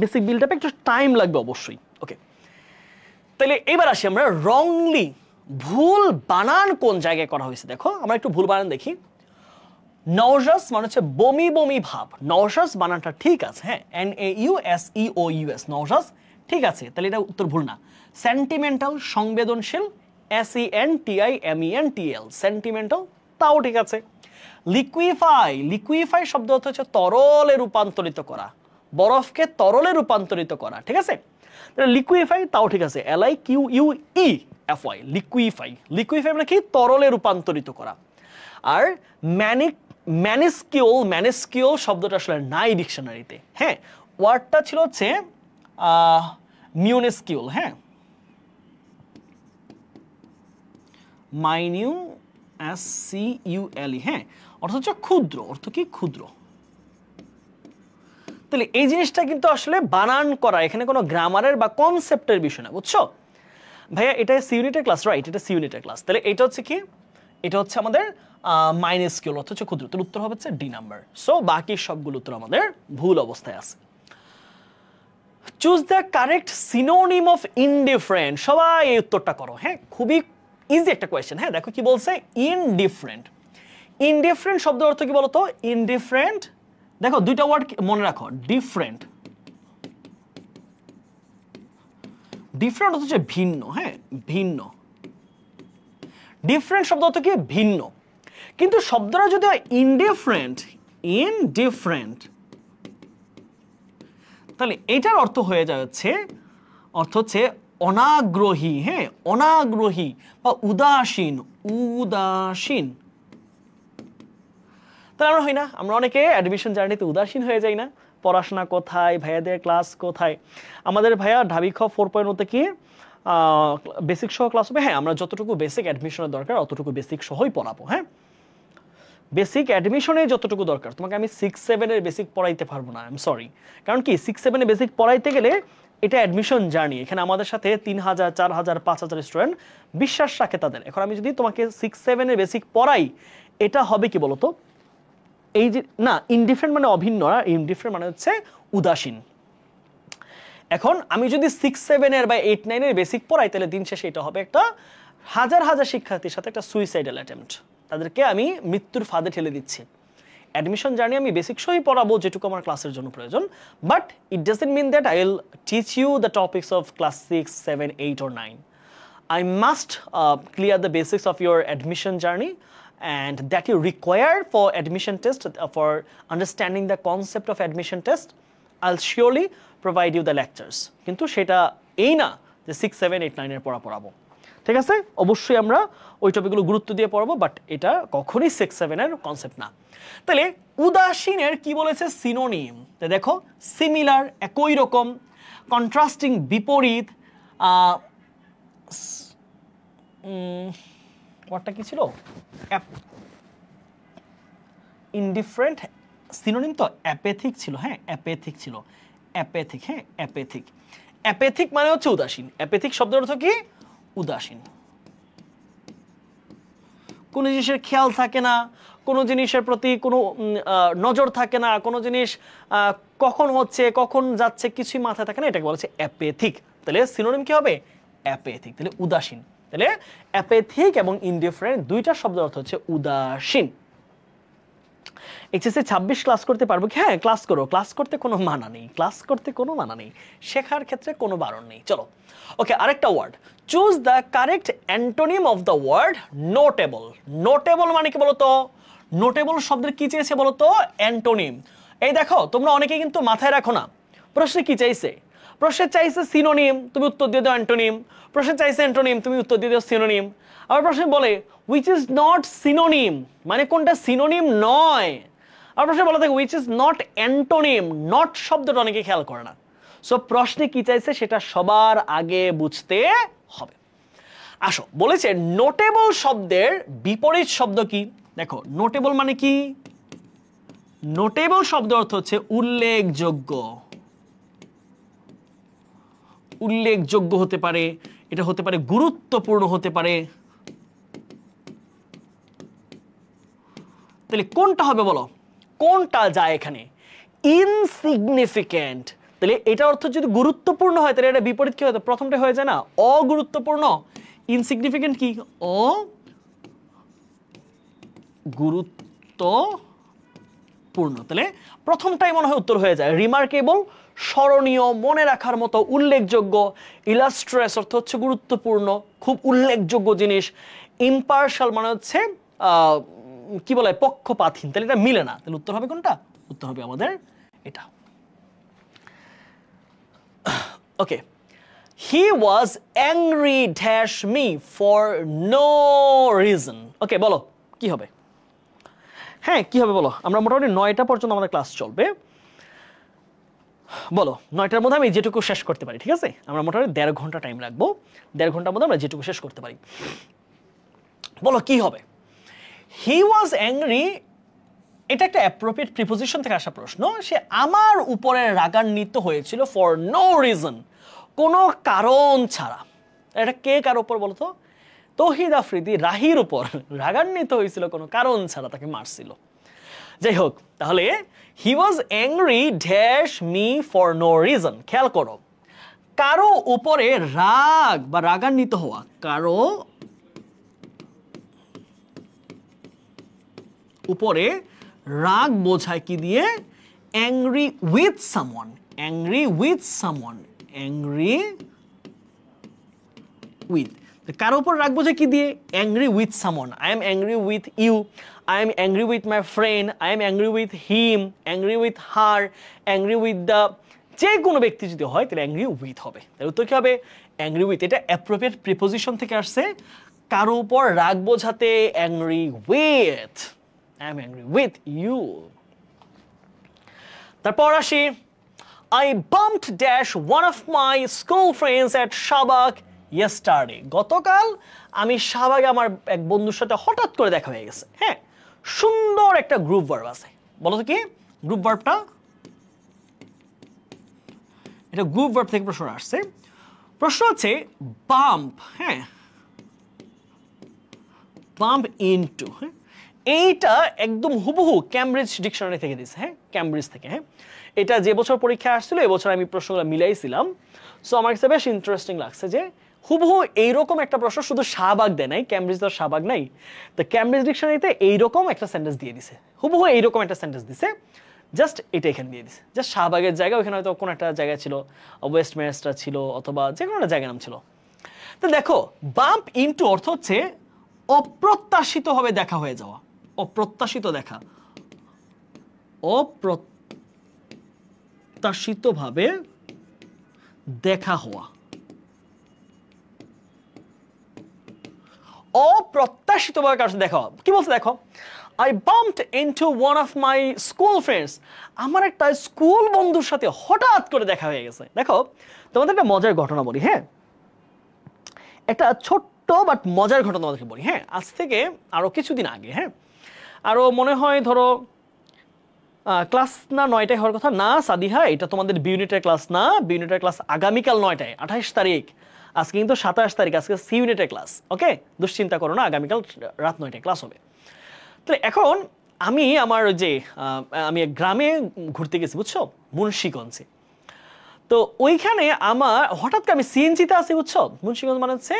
বেসিক বিল্ড আপে একটু টাইম লাগবে অবশ্যই। ওকে, তাহলে এবার আসি আমরা রংলি, ভুল বানান কোন জায়গায় করা হয়েছে। দেখো আমরা একটু ভুল বানান দেখি। নওজাস মানে হচ্ছে বমি বমি ভাব, নওজাস বানানটা ঠিক আছে, হ্যাঁ NAUSEOUS, নওজাস ঠিক আছে, তাহলে এটা উত্তর ভুল না। সেন্টিমেন্টাল সংবেদনশীল, SENTIMENTAL, সেন্টিমেন্টাল, তাও ঠিক আছে। লিকুইফাই, লিকুইফাই শব্দ অর্থ হচ্ছে তরলে রূপান্তরিত করা, বরফকে তরলে রূপান্তরিত করা, ঠিক আছে? তাহলে লিকুইফাই তাও ঠিক আছে, LIQUEFY, লিকুইফাই, লিকুইফাই মানে কি? তরলে রূপান্তরিত করা। আর ম্যানিস্কিউল, ম্যানিস্কিউল শব্দটা আসলে নাই ডিকশনারিতে, হ্যাঁ ওয়ার্ডটা ছিল হচ্ছে মিউনিস্কিউল, হ্যাঁ MINUSCULE, হ্যাঁ অর্থ হচ্ছে ক্ষুদ্র, অর্থ কি? ক্ষুদ্র। তাহলে এই জিনিসটা কিন্তু আসলে বানান করা, এখানে কোনো গ্রামারের বা কনসেপ্টের বিষয় না, বুঝছো ভাইয়া? এটা সি ইউনিটের ক্লাস, রাইট? এটা সি ইউনিটের ক্লাস। তাহলে এটা হচ্ছে কি? এটা হচ্ছে আমাদের মাইনাসকিউল, অর্থ হচ্ছে ক্ষুদ্র। তাহলে উত্তর হবে হচ্ছে ডি নাম্বার। সো বাকি সবগুলো উত্তর আমাদের ভুল অবস্থায় আছে। Choose the correct synonym of indifferent. সবাই এই উত্তরটা করো, হ্যাঁ খুবই ইজি একটা কোয়েশ্চেন। হ্যাঁ দেখো কি বলছে, ইনডিফারেন্ট। ইনডিফারেন্ট শব্দের অর্থ কি বলতো? ইনডিফারেন্ট, দেখো দুইটা ওয়ার্ড মনে রাখো, ডিফারেন্ট, ডিফারেন্ট হচ্ছে ভিন্ন, হ্যাঁ ভিন্ন। ডিফারেন্ট শব্দ অর্থ কি? ভিন্ন। কিন্তু শব্দটা যদি হয় ইনডিফারেন্ট, ইনডিফারেন্ট, তাহলে এটার অর্থ হয়ে যাচ্ছে, অর্থ হচ্ছে অনাগ্রহী, হ্যাঁ অনাগ্রহী বা উদাসীন, উদাসীন। তাহলে আমরা হই না, আমরা অনেকে অ্যাডমিশন জার্নিতে উদাসীন হয়ে যাই না? পড়াশোনা কোথায়, ভাইয়াদের ক্লাস কোথায়? আমাদের ভাইয়া ঢাবি খ 4.0 কি বেসিক সহ ক্লাস হবে। হ্যাঁ আমরা যতটুকু বেসিক অ্যাডমিশনের দরকার অতটুকু বেসিক সহই পড়াবো। হ্যাঁ বেসিক অ্যাডমিশনে যতটুকু দরকার, তোমাকে আমি 6-7 এর বেসিক পড়াইতে পারবো না, আই এম সরি। কারণ কি 6-7 এর বেসিক পড়াইতে গেলে এটা অ্যাডমিশন জার্নি, এখানে আমাদের সাথে 3000, 4000, 5000 স্টুডেন্ট বিশ্বাস রাখে তাদের। এখন আমি যদি তোমাকে 6-7 এর বেসিক পড়াই, এটা হবে কি বলতো, এই যে না ইনডিফারেন্ট মানে অভিন্ন, ইনডিফারেন্ট মানে হচ্ছে উদাসীন। এখন আমি যদি 6-7 এর বা 8-9 এর বেসিক পড়াই, তাহলে দিন শেষে এটা হবে একটা হাজার হাজার শিক্ষার্থীর সাথে একটা সুইসাইডাল অ্যাটেম্পট। তাদেরকে আমি মৃত্যুর ফাঁদে ঠেলে দিচ্ছি। অ্যাডমিশন জার্নি আমি বেসিক সবই পড়াবো যেটুকু আমার ক্লাসের জন্য প্রয়োজন, but it doesn't mean that I will teach you the topics of class 6, 7, 8 or 9. I must clear the basics of your admission journey and that you require for admission test, for understanding the concept of admission test. I'll surely provide you the lectures. কিন্তু সেটা এই না যে 6, 7, 8, 9 এর পড়াবো, ঠিক আছে? অবশ্যই আমরা ওই টপিকগুলো গুরুত্ব দিয়ে পড়াবো, বাট এটা কখনোই 6, 7 এর কনসেপ্ট না। তাহলে উদাসীনের কি বলেছে? সিনোনিম। তো দেখো, সিমিলার একই রকম, কন্ট্রাস্টিং বিপরীত, ওয়ার্ডটা কি ছিল? ইনডিফারেন্ট সিনোনিম তো অ্যাপেথিক ছিল, হ্যাঁ অ্যাপেথিক ছিল, অ্যাপেথিক, হ্যাঁ অ্যাপেথিক। অ্যাপেথিক মানে হচ্ছে উদাসীন। অ্যাপেথিক শব্দের অর্থ কি? উদাসীন। কোনো জিনিসের খেয়াল থাকে না, কোনো জিনিসের প্রতি কোনো নজর থাকে না, কোনো জিনিস কখন হচ্ছে কখন যাচ্ছে কিছুই মাথায় থাকে না, এটাকে বলা হচ্ছে অ্যাপেথিক। তাহলে সিনোনিম কি হবে? অ্যাপেথিক। তাহলে উদাসীন। তাহলে অ্যাপেথিক এবং ইনডিফারেন্ট দুইটা শব্দের অর্থ হচ্ছে উদাসীন। এইচএসসি 26 ক্লাস করতে পারবো কি? হ্যাঁ ক্লাস করো, ক্লাস করতে কোনো মানা নেই, ক্লাস করতে কোনো মানা নেই, শেখার ক্ষেত্রে কোনো বারণ নেই। চলো ওকে, আরেকটা word, choose the correct antonym of the word notable. Notable মানে কি বলতো? নোটেবল শব্দের কি চেয়েছে বলতো? অ্যান্টোনিম। এই দেখো, তোমরা অনেকে কিন্তু মাথায় রাখো না, প্রশ্নে কি চাইছে? প্রশ্নে চাইছে সিনোনিম, তুমি উত্তর দিয়ে দাও অ্যান্টোনিম। প্রশ্নে চাইছে অ্যান্টোনিম, তুমি উত্তর দিয়ে দাও সিনোনিম। আবার প্রশ্নে বলে হুইচ ইজ নট সিনোনিম, মানে কোনটা সিনোনিম নয়। আর প্রশ্নে বলা থাকে which is not antonym, not শব্দটা অনেকে খেয়াল করে না। সো প্রশ্নে কি চাইছে সেটা সবার আগে বুঝতে হবে। আসো, বলেছে নোটেবল শব্দের বিপরীত শব্দ কি? দেখো, নোটেবল মানে কি? নোটেবল শব্দের অর্থ হচ্ছে উল্লেখযোগ্য। উল্লেখযোগ্য হতে পারে, এটা হতে পারে গুরুত্বপূর্ণ হতে পারে। তাহলে কোনটা হবে বলো? কোনটা যায় এখানে? ইনসিগনিফিক্যান্ট। তাহলে এটা অর্থ যদি গুরুত্বপূর্ণ হয়, তাহলে এটা বিপরীত কি হয়? প্রথমটা হয়ে যায় না অগুরুত্বপূর্ণ। ইনসিগনিফিক্যান্ট কি? অগুরুত্বপূর্ণ। তাহলে প্রথমটাই মনে হয় উত্তর হয়ে যায়। রিমার্কেবল, স্মরণীয়, মনে রাখার মতো, উল্লেখযোগ্য। ইলাস্ট্রেস অর্থ হচ্ছে গুরুত্বপূর্ণ, খুব উল্লেখযোগ্য জিনিস। ইম্পার্শাল মানে হচ্ছে কি বলে, পক্ষপাতহীন। তাহলে এটা মিলে না। তাহলে উত্তর হবে কোনটা? উত্তর হবে আমাদের এটা। Okay, he was angry dash me for no reason. Okay, বলো কি হবে? হ্যাঁ কি হবে বলো? আমরা মোটামুটি 9টা পর্যন্ত আমাদের ক্লাস চলবে। বলো 9টার মধ্যে আমি যেটুকু শেষ করতে পারি, ঠিক আছে? আমরা মোটামুটি 1.5 ঘন্টা টাইম রাখবো। 1.5 ঘন্টার মধ্যে আমরা যেটুকু শেষ করতে পারি। বলো কি হবে? হি ওয়াজ অ্যাংরি, এটা একটা অ্যাপ্রোপ্রিয়েট প্রিপোজিশন থেকে আসা প্রশ্ন। সে আমার উপরে রাগান্বিত হয়েছিল ফর নো রিজন, কোনো কারণ ছাড়া। এটা কে কার উপর বলতো? তৌহিদ আফ্রিদি রাহির উপর রাগান্বিত হয়েছিল কোনো কারণ ছাড়া, তাকে মারছিল। যাই হোক, তাহলে he was angry dash me for no reason. খেয়াল করো, কারো উপরে রাগ বা রাগান্বিত হওয়া, কারো উপরে রাগ বোঝায় কি দিয়ে? Angry with someone. Angry with someone, angry with, কারো উপর রাগ বোঝায় কি দিয়ে? Angry with someone. I am angry with you, I am angry with my friend, I am angry with him, angry with her, angry with the, যে কোনো ব্যক্তি যদি হয় তাহলে অ্যাংরি উইথ হবে। তাহলে উত্তর কি হবে? Angry with. এটা অ্যাপ্রোপ্রিয়েট প্রিপোজিশন থেকে আসছে, কারো উপর রাগ বোঝাতে angry with. I am angry with you. তারপর আসি, I bumped dash one of my school friends at Shabak yesterday. গতকাল আমি শাহবাগে আমার এক বন্ধুর সাথে হঠাৎ করে দেখা হয়ে গেছে। হ্যাঁ, সুন্দর একটা গ্রুপ ভার্ব আছে। বলো তো কি গ্রুপ ভার্বটা? এটা গ্রুপ ভার্ব থেকে প্রশ্ন আসছে। প্রশ্ন হচ্ছে বাম্প, হ্যাঁ বাম্প ইনটু, হ্যাঁ এইটা একদম হুবহু ক্যামব্রিজ ডিকশনারি থেকে দিছে, হ্যাঁ, ক্যামব্রিজ থেকে। হ্যাঁ, এটা যে বছর পরীক্ষা আসছিল এই বছর আমি প্রশ্নগুলো মিলাইছিলাম। সো আমার কাছে বেশ ইন্টারেস্টিং লাগছে যে হুবহু এইরকম একটা প্রশ্ন শুধু শাহবাগ দেয় নাই, ক্যামব্রিজ তো শাহবাগ নাই, তো ক্যামব্রিজ ডিকশনারিতে এইরকম একটা সেন্টেন্স দিয়ে দিছে, হুবহু এইরকম একটা সেন্টেন্স দিছে, জাস্ট এটা এখানে দিয়ে দিছে। জাস্ট শাহবাগের জায়গা ওইখানে হয়তো কোনো একটা জায়গা ছিল, ওয়েস্টমিনিস্টার ছিল অথবা যে কোনো একটা জায়গার নাম ছিল। তো দেখো বাম্প ইনটু অর্থ হচ্ছে অপ্রত্যাশিতভাবে দেখা হয়ে যাওয়া, অপ্রত্যাশিত দেখা, অপ্রত্যাশিতভাবে দেখা হওয়া, অপ্রত্যাশিতভাবে কারোর সাথে দেখা হওয়া। কি বলছে দেখো, I bumped into one of my school friends, আমার একটা স্কুল বন্ধুর সাথে হঠাৎ করে দেখা হয়ে গেছে। দেখো তোমাদের একটা মজার ঘটনা বলি, হ্যাঁ, একটা ছোট্ট বাট মজার ঘটনা তোমাদেরকে বলি। হ্যাঁ, আজ থেকে আরো কিছুদিন আগে, হ্যাঁ, আরো মনে হয় ধরো ক্লাস না 9টায় হওয়ার কথা না সাদিহা, এটা তোমাদের বি ইউনিটের ক্লাস না, বি ইউনিটের ক্লাস আগামীকাল 9টায়, 28 তারিখ, আজকে কিন্তু 27 তারিখ, আজকে সি ইউনিটের ক্লাস। ওকে, দুশ্চিন্তা করো না, আগামীকাল রাত 9টায় ক্লাস হবে। তো এখন আমি আমার যে আমি গ্রামে ঘুরতে গেছি, বুঝছো, মুন্সিগঞ্জে। তো ওইখানে আমার হঠাৎ করে আমি সিএনজিতে আছি, বুঝছো, মুন্সিগঞ্জ মানে হচ্ছে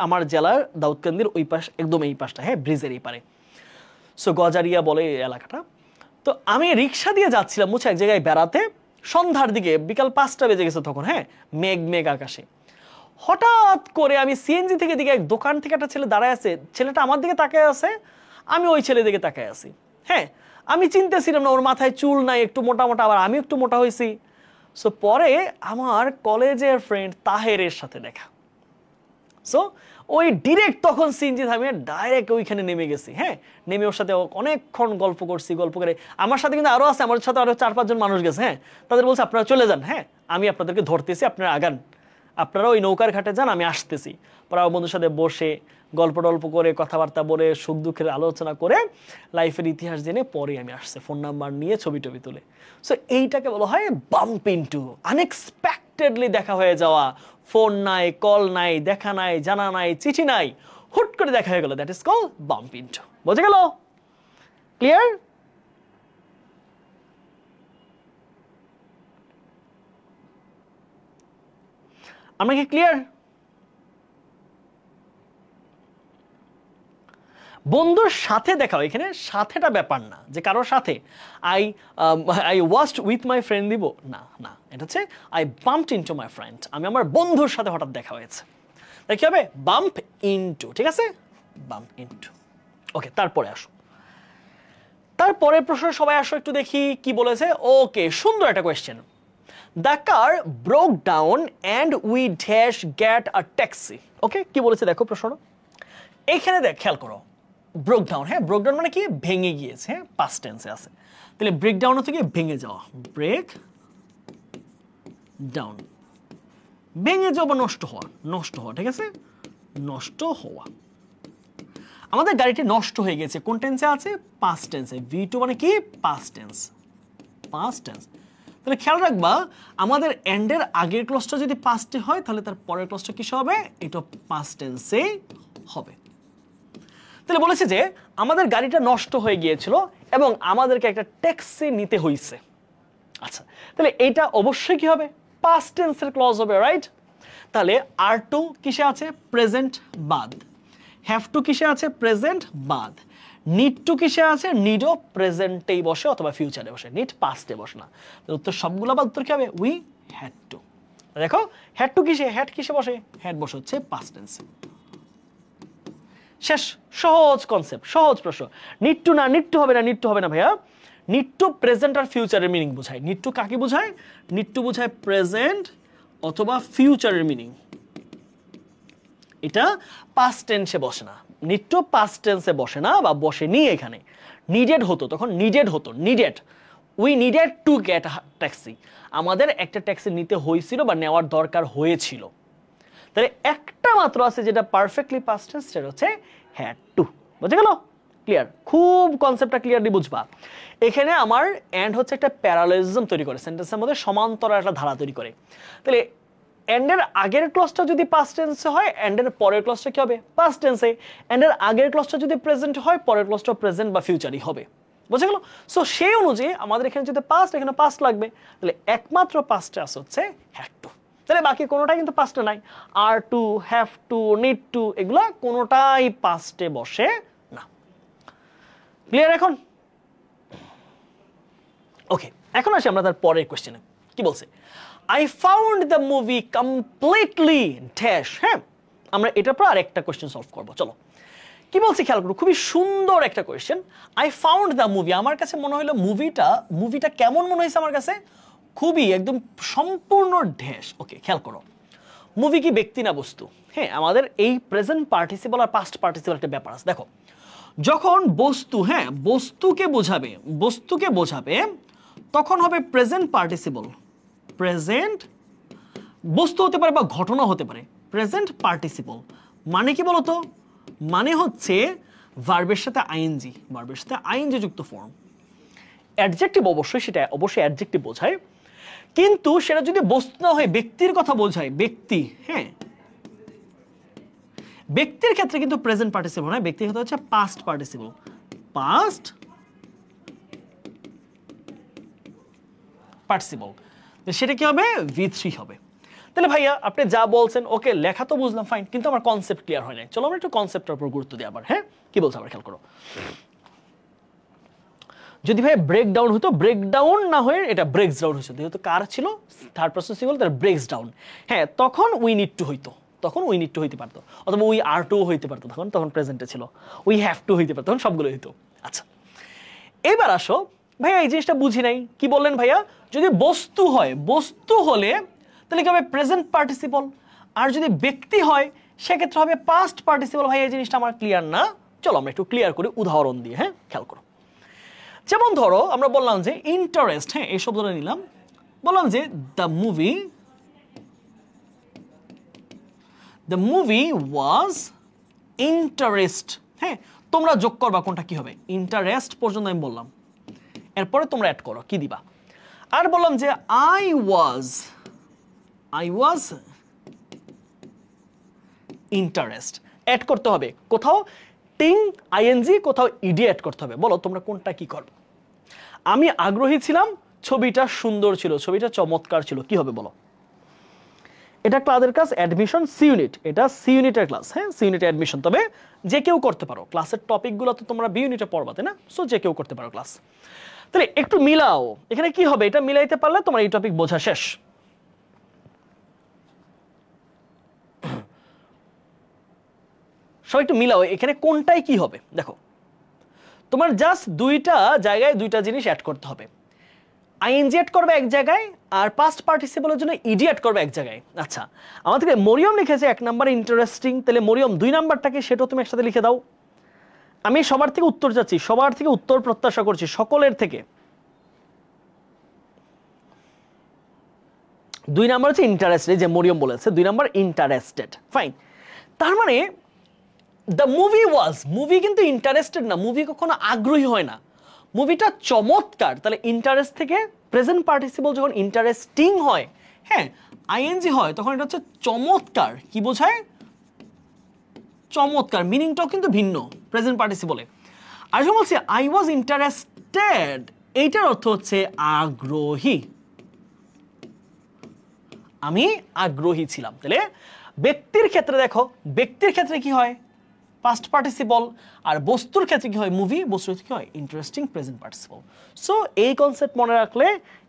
আমার জেলার দাউদকান্দির ওই পাশ, একদম এই পাশটা, হ্যাঁ, ব্রিজের এই পারে, সো গজারিয়া বলে এই এলাকাটা। তো আমি রিক্সা দিয়ে যাচ্ছিলাম, বুঝছো, এক জায়গায় বেড়াতে, সন্ধ্যার দিকে, বিকাল 5টা বেজে গেছে তখন, হ্যাঁ, মেঘ মেঘ আকাশে। হঠাৎ করে আমি সিএনজি থেকে দিকে এক দোকান থেকে একটা ছেলে দাঁড়ায় আছে, ছেলেটা আমার দিকে তাকায় আছে, আমি ওই ছেলের দিকে তাকায় আছি। হ্যাঁ, আমি চিন্তাছিলাম না ওর মাথায় চুল নাই, একটু মোটা মোটা, আবার আমি একটু মোটা হয়েছি। সো পরে আমার কলেজের ফ্রেন্ড তাহেরের সাথে দেখা। সো ওই ডিরেক্ট তখন সিএনজি থামিয়ে ডাইরেক্ট ওইখানে নেমে গেছি। হ্যাঁ, নেমে ওর সাথে অনেকক্ষণ গল্প করছি, গল্প করে আমার সাথে কিন্তু আরো আছে, আমার সাথে আরো 4-5 জন মানুষ গেছে। হ্যাঁ, তাদের বলছে আপনারা চলে যান, হ্যাঁ, আমি আপনাদেরকে ধরতেছি, আপনারা আগান, আপনারা ওই নৌকার ঘাটে যান, আমি আসতেছি। পরে আমার বন্ধুর সাথে বসে গল্প টল্প করে, কথাবার্তা বলে, সুখ দুঃখের আলোচনা করে, লাইফের ইতিহাস জেনে পরে আমি আসছে, ফোন নাম্বার নিয়ে ছবি টবি তুলে। সো এইটাকে বলা হয় বাম্প ইনটু, আনএক্সপেক্টেডলি দেখা হয়ে যাওয়া, ফোন নাই, কল নাই, দেখা নাই, জানা নাই, চিঠি নাই, হুট করে দেখা হয়ে গেল, that is call bump into. বোঝা গেল? ক্লিয়ার? আমরা কি ক্লিয়ার? বন্ধুর সাথে দেখা হয়, এখানে সাথেটা ব্যাপার না যে কারোর সাথে I watched with my friend দিব, না না, এটা হচ্ছে I bumped into my friend, আমি আমার বন্ধুর সাথে হঠাৎ দেখা হয়েছে। তাই কি হবে? বাম্প ইনটু, ঠিক আছে, বাম্প ইনটু। ওকে, তারপরে আসো, তারপরে প্রশ্ন সবাই আসো, একটু দেখি কি বলেছে। ওকে, সুন্দর একটা question. The car broke down and we dash get a taxi. Okay, কি বলেছে দেখো প্রশ্নটা এইখানে, দেখ, খেয়াল করো, ব্রোক ডাউন, হ্যাঁ, ব্রোক ডাউন মানে কি, ভেঙে গিয়েছে, হ্যাঁ, পাস্ট টেন্সে আছে। তাহলে ব্রেক ডাউন হচ্ছে কি, ভেঙে যাওয়া, ব্রেক ডাউন, ভেঙে যাওয়া বা নষ্ট হওয়া, নষ্ট হওয়া, ঠিক আছে, নষ্ট হওয়া। আমাদের গাড়িটি নষ্ট হয়ে গেছে, কোন টেন্সে আছে? পাস্ট টেন্সে। V2 মানে কি, পাস্ট টেন্স, পাস্ট টেন্স। তাহলে খেয়াল রাখবা, আমাদের এন্ডের আগের ক্লজটা যদি পাস্টে হয় তাহলে তার পরের ক্লজটা কিসে হবে? এটা পাস্ট টেন্সে হবে। তাহলে বলেছে যে আমাদের গাড়িটা নষ্ট হয়ে গিয়েছিল এবং আমাদেরকে একটা ট্যাক্সি নিতে হয়েছে। আচ্ছা, তাহলে এটা অবশ্যই কি হবে? পাস্ট টেন্সের ক্লজ হবে, রাইট? তাহলে আর টু কিসে আছে? প্রেজেন্ট বাদ। হ্যাভ টু কিসে আছে? প্রেজেন্ট বাদ। নিড টু কিসে আছে? নিডও প্রেজেন্টেই বসে অথবা ফিউচারে বসে, নিড পাস্টে বসে না। উত্তর সবগুলো বাদ, উত্তর কি হবে? We had to. দেখো, হ্যাড টু কিসে, হ্যাড কিসে বসে? হ্যাড বসে হচ্ছে পাস্ট টেন্সে। শেষ, সহজ কনসেপ্ট, সহজ প্রশ্ন। নিড টু না, নিড টু হবে না, নিড টু হবে না ভাইয়া। নিড টু প্রেজেন্ট আর ফিউচারের মিনিং বোঝায়। নিড টু কাকে বোঝায়? নিড টু বোঝায় প্রেজেন্ট অথবা ফিউচারের মিনিং। এটা পাস্ট টেন্সে বসে না, নিড টু পাস্ট টেন্সে বসে না বা বসেনি। এখানে নিডেড হতো, তখন নিডেড হতো, needed, we needed to get taxi, আমাদের একটা ট্যাক্সি নিতে হয়েছিল বা নেওয়ার দরকার হয়েছিল। তাহলে একটা মাত্র আছে যেটা পারফেক্টলি পাস্ট টেন্স, সেটা হচ্ছে হ্যাড টু। বুঝে গেল? ক্লিয়ার? খুব কনসেপ্টটা ক্লিয়ারলি বুঝবা। এখানে আমার এন্ড হচ্ছে একটা প্যারালেলিজম তৈরি করে, সেন্টেন্সের মধ্যে সমান্তরাল একটা ধারা তৈরি করে। তাহলে এন্ড এর আগের ক্লজটা যদি পাস্ট টেন্সে হয় এন্ড এর পরের ক্লজটা কি হবে পাস্ট টেন্সে, এন্ড এর আগের ক্লজটা যদি প্রেজেন্ট হয় পরের ক্লজটা প্রেজেন্ট বা ফিউচারই হবে, বুঝে গেল? সো সেই অনুযায়ী আমাদের এখানে যদি পাস্ট, এখানে পাস্ট লাগবে, তাহলে একমাত্র পাস্টে আছে হচ্ছে হ্যাড টু, তাহলে বাকি কোনোটাই কিন্তু পাস্টে নাই। আর to, have to, need to এগুলা কোনোটাই পাস্টে বসে না। ক্লিয়ার এখন? ওকে, এখন আসি আমরা তার পরের কোশ্চেনে। কি বলছে? I found the movie completely dash। হ্যাঁ, আমরা এটার পর আরেকটা কোশ্চেন সলভ করব। চলো, কি বলছে খেয়াল করো, খুবই সুন্দর একটা question. I found the movie, আমার কাছে মনে হলো মুভিটা কেমন মনে হয়েছে আমার কাছে? খুবই একদম সম্পূর্ণ ড্যাশ। ওকে, খেয়াল করো, মুভি কি ব্যক্তি না বস্তু? হ্যাঁ, আমাদের এই প্রেজেন্ট পার্টিসিপল আর পাস্ট পার্টিসিপল একটা ব্যাপার আছে। দেখো, যখন বস্তু, হ্যাঁ, বস্তুকে বোঝাবে তখন হবে প্রেজেন্ট পার্টিসিপল। প্রেজেন্ট বস্তু হতে পারে বা ঘটনা হতে পারে। প্রেজেন্ট পার্টিসিপল মানে কি বলতো? মানে হচ্ছে ভার্বের সাথে আইএনজি, ভার্বের সাথে আইএনজি যুক্ত ফর্ম। অ্যাডজেক্টিভ অবশ্যই, সেটা অবশ্যই অ্যাডজেক্টিভ বোঝায়, কিন্তু সেটা যদি বস্তু না হয় ব্যক্তির কথা বোঝায়, ব্যক্তি, হ্যাঁ, ব্যক্তির ক্ষেত্রে কিন্তু প্রেজেন্ট পার্টিসিপল নয়, ব্যক্তির ক্ষেত্রে হচ্ছে পাস্ট পার্টিসিপল। পাস্ট পার্টিসিপল, সেটা কি হবে? V3 হবে। তাহলে ভাইয়া আপনি যা বলছেন ওকে, লেখা তো বুঝলাম, ফাইন, কিন্তু আমার কনসেপ্ট ক্লিয়ার হয় নাই। চলো আমরা একটু কনসেপ্টের উপর গুরুত্ব দিই আবার। হ্যাঁ, কি বলছে আবার খেয়াল করো। যদি ভাই ব্রেকডাউন হতো, ব্রেকডাউন না হয়ে এটা ব্রেকস ডাউন হয়েছে, যেহেতু কার ছিল থার্ড পারসন সিঙ্গুলার, তার ব্রেকস ডাউন। হ্যাঁ, তখন উই নিড টু হইতো, তখন উই নিড টু হইতে পারতো, অথবা উই আর টু হইতে পারতো, তখন প্রেজেন্টে ছিল। উই হ্যাভ টু হইতে পারতো, তখন সবগুলো হইতো। আচ্ছা, এবার আসো ভাইয়া, এই জিনিসটা বুঝি নাই। কি বললেন ভাইয়া? যদি বস্তু হয়, বস্তু হলে তাহলে কি হবে? Present participle. আর যদি ব্যক্তি হয় সেক্ষেত্রে হবে পাস্ট পার্টিসিপল। ভাই এই জিনিসটা আমার ক্লিয়ার না, চলো আমরা একটু ক্লিয়ার করি উদাহরণ দিয়ে। হ্যাঁ, খেয়াল করো, যেমন ধরো আমরা বললাম যে ইন্টারেস্ট, হ্যাঁ, এই শব্দটা নিলাম, বললাম যে দ্য মুভি ওয়াজ ইন্টারেস্ট। হ্যাঁ, তোমরা যোগ করবা কোনটা কি হবে? ইন্টারেস্ট পর্যন্ত আমি বললাম, এরপরে তোমরা অ্যাড করো, কি দিবা? আর বললাম যে আই ওয়াজ ইন্টারেস্ট, অ্যাড করতে হবে কোথাও টিং আইএনজি, কোথাও ইডি অ্যাড করতে হবে। বলো তোমরা কোনটা কি করবে? আমি আগ্রহী ছিলাম, ছবিটা সুন্দর ছিল, ছবিটা চমৎকার ছিল, কি হবে বলো? এটা ক্লাসের ক্লাস অ্যাডমিশন সি ইউনিট, এটা সি ইউনিটের ক্লাস। হ্যাঁ, সি ইউনিটে অ্যাডমিশন, তবে যে কেউ করতে পারো। ক্লাসের টপিকগুলো তো তোমরা বি ইউনিটে পড়বা, তাই না? সো যে কেউ করতে পারো ক্লাস। তাহলে একটু মিলাও, এখানে কি হবে? এটা মিলাইতে পারলে তোমার এই টপিক বোঝা শেষ। সবাই একটু মিলাও, এখানে কোনটাই কি হবে দেখো। তোমার জাস্ট দুইটা জায়গায় দুইটা জিনিস অ্যাড করতে হবে। আইএনজি অ্যাড করবে এক জায়গায়, আর পাস্ট পার্টিসিপলের জন্য ইডি অ্যাড করবে এক জায়গায়। আচ্ছা, আমাদেরকে মরিয়ম লিখেছে 1 নাম্বার ইন্টারেস্টিং, তাহলে মরিয়ম 2 নাম্বারটাকে সেটাও তুমি একসাথে লিখে দাও। আমি সবার থেকে উত্তর চাচ্ছি, সবার থেকে উত্তর প্রত্যাশা করছি, সকলের থেকে। 2 নাম্বার হচ্ছে ইন্টারেস্টেড, যে মরিয়ম বলেছে 2 নাম্বার ইন্টারেস্টেড, ফাইন। তার মানে দ্য মুভি কিন্তু ইন্টারেস্টেড না, মুভি কখনো আগ্রহী হয় না, মুভিটা চমৎকার। তাহলে ইন্টারেস্ট থেকে প্রেজেন্ট পার্টিসিপল যখন ইন্টারেস্টিং হয়, হ্যাঁ, আইএনজি হয়, তখন এটা হচ্ছে চমৎকার। কি বোঝায়? চমৎকার, মিনিংটাও কিন্তু ভিন্ন প্রেজেন্ট পার্টিসিপলে। আর যখন বলছি আই ওয়াজ ইন্টারেস্টেড, এইটার অর্থ হচ্ছে আগ্রহী, আমি আগ্রহী ছিলাম। তাহলে ব্যক্তির ক্ষেত্রে দেখো, ব্যক্তির ক্ষেত্রে কি হয়? Past participle. আর বস্তুর ক্ষেত্রে কি হয়? মুভি। বস্তুর কি হয়? Interesting present participle. সো এই কনসেপ্ট মনে রাখলে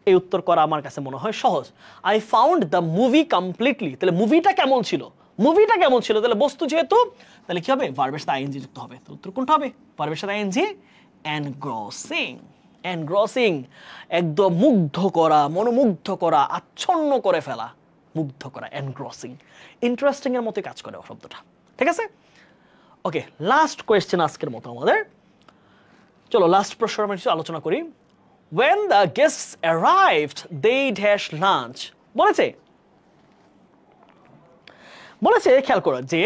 এই উত্তর করা আমার কাছে মনে হয় সহজ। I found the movie completely, তাহলে মুভিটা কেমন ছিল? মুভিটা কেমন ছিল, তাহলে বস্তু যেহেতু, তাহলে কি হবে? ভার্বের সাথে আইএনজি যুক্ত হবে। তো উত্তর কোনটা হবে? ভার্বের সাথে আইএনজি, এনগ্রসিং। এনগ্রসিং, একদম মুগ্ধ করা, মনোমুগ্ধ করা, আচ্ছন্ন করে ফেলা, মুগ্ধ করা, এনগ্রসিং। ইন্টারেস্টিং এর মতো কাজ করে শব্দটা, ঠিক আছে? ওকে, লাস্ট কোয়েশ্চেন আজকের মতো আমাদের। চলো লাস্ট প্রশ্ন আমরা কিছু আলোচনা করি। When the guests arrived, they dash lunch. বলেছে খেয়াল করো যে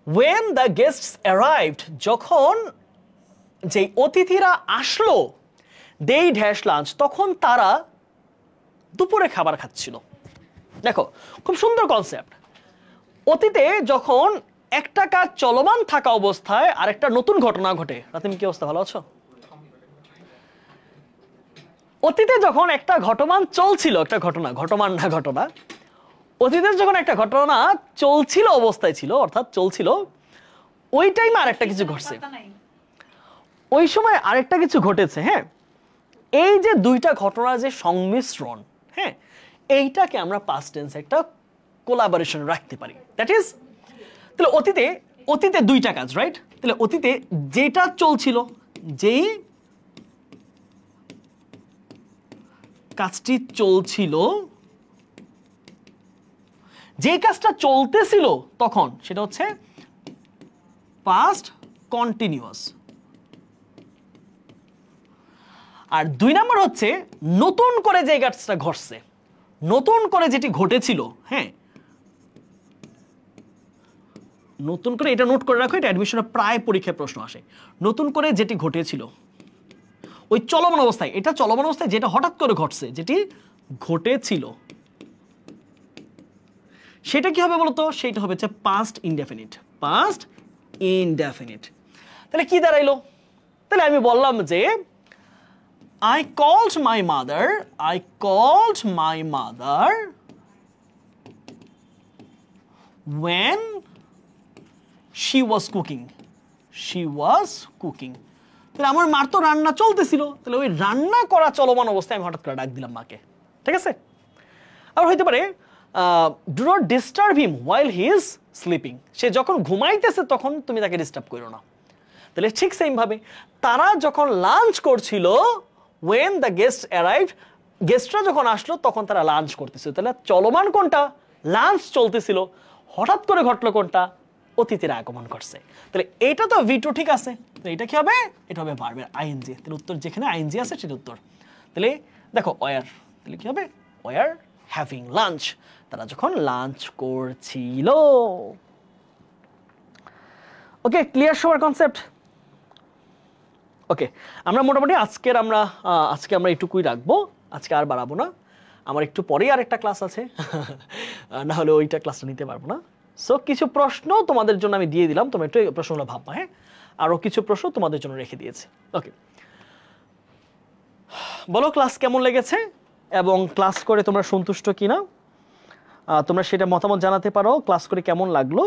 when the guests arrived, যখন যে অতিথিরা আসলো, they dash lunch, তখন তারা দুপুরে খাবার খাচ্ছিল। দেখো খুব সুন্দর কনসেপ্ট। অতীতে যখন একটা কাজ চলমান থাকা অবস্থায় আরেকটা নতুন ঘটনা ঘটে। রাতিম কি অবস্থা, ভালো আছো? অতীতে যখন একটা ঘটমান চলছিল, একটা ঘটনা, ঘটমান না ঘটনা, অতীতে যখন একটা ঘটনা চলছিল অবস্থায় ছিল, অর্থাৎ চলছিল, ওই টাইমে আরেকটা কিছু ঘটছে, ওই সময় আরেকটা কিছু ঘটেছে। হ্যাঁ, এই যে দুইটা ঘটনার যে সংমিশ্রণ, হ্যাঁ, এইটাকে আমরা পাস্ট টেন্সে একটা কোলাবোরেশন রাখতে পারি। দ্যাট ইজ, তাহলে অতীতে দুইটা কাজ, রাইট? তাহলে অতীতে যেটা চলছিল, যেই কাজটি চলছিল, যে কাজটা চলতেছিল তখন, সেটা হচ্ছে পাস্ট কন্টিনিউয়াস। আর দুই নাম্বার হচ্ছে নতুন করে যে কাজটা ঘটছে, নতুন করে যেটি ঘটেছিল, হ্যাঁ, নতুন করে, এটা নোট করে রাখো, এটা অ্যাডমিশনে প্রায় পরীক্ষায় প্রশ্ন আসে। নতুন করে যেটি ঘটেছিল ওই চলমান অবস্থায়, এটা চলমান অবস্থায় যেটা হঠাৎ করে ঘটছে, যেটি ঘটেছিল, সেটা কি হবে বলতো? সেটা হবে হচ্ছে পাস্ট ইনডেফিনিট। Past indefinite. তাহলে কি দাঁড়াইলো? তাহলে আমি বললাম যে I called my mother when she was cooking. তাহলে আমার মার তো রান্না চলতেছিল, তাহলে ওই রান্না করা চলমান অবস্থায় আমি হঠাৎ করে ডাক দিলাম মাকে। ঠিক আছে? আবার হইতে পারে do not disturb him while he is sleeping. সে যখন ঘুমাইতেছে তখন তুমি তাকে ডিস্টার্ব করো না। তাহলে ঠিক সেম ভাবে তারা যখন লাঞ্চ করছিল, when the guests arrived, গেস্টরা যখন আসলো তখন তারা লাঞ্চ করতেছিল। তাহলে চলমান কোনটা? লাঞ্চ চলতেছিল। হঠাৎ করে ঘটলো কোনটা? অতিথির আগমন করছে। তাহলে এটা তো V2 ঠিক আছে। তো এটা কি হবে? এটা হবে ভার্বের আইএনজি। তাহলে উত্তর যেখানে আইএনজি আছে সেটা উত্তর। তাহলে দেখো ওয়ার, তাহলে কি হবে? Were having lunch. তারা যখন লাঞ্চ করছিল। ওকে, ক্লিয়ার সবার কনসেপ্ট? ওকে, আমরা মোটামুটি আজকে আমরা এটুকুই রাখবো, আজকে আর বাড়াবো না। আমার একটু পরেই আরেকটা ক্লাস আছে, না হলে ওইটা ক্লাসটা নিতে পারবো না। সো কিছু প্রশ্ন তোমাদের জন্য আমি দিয়ে দিলাম, তোমরা একটু এই প্রশ্নগুলো ভাববা। হ্যাঁ, আরও কিছু প্রশ্ন তোমাদের জন্য রেখে দিয়েছি। ওকে, বলো ক্লাস কেমন লেগেছে এবং ক্লাস করে তোমরা সন্তুষ্ট কিনা, তোমরা সেটা মতামত জানাতে পারো। ক্লাস করে কেমন লাগলো?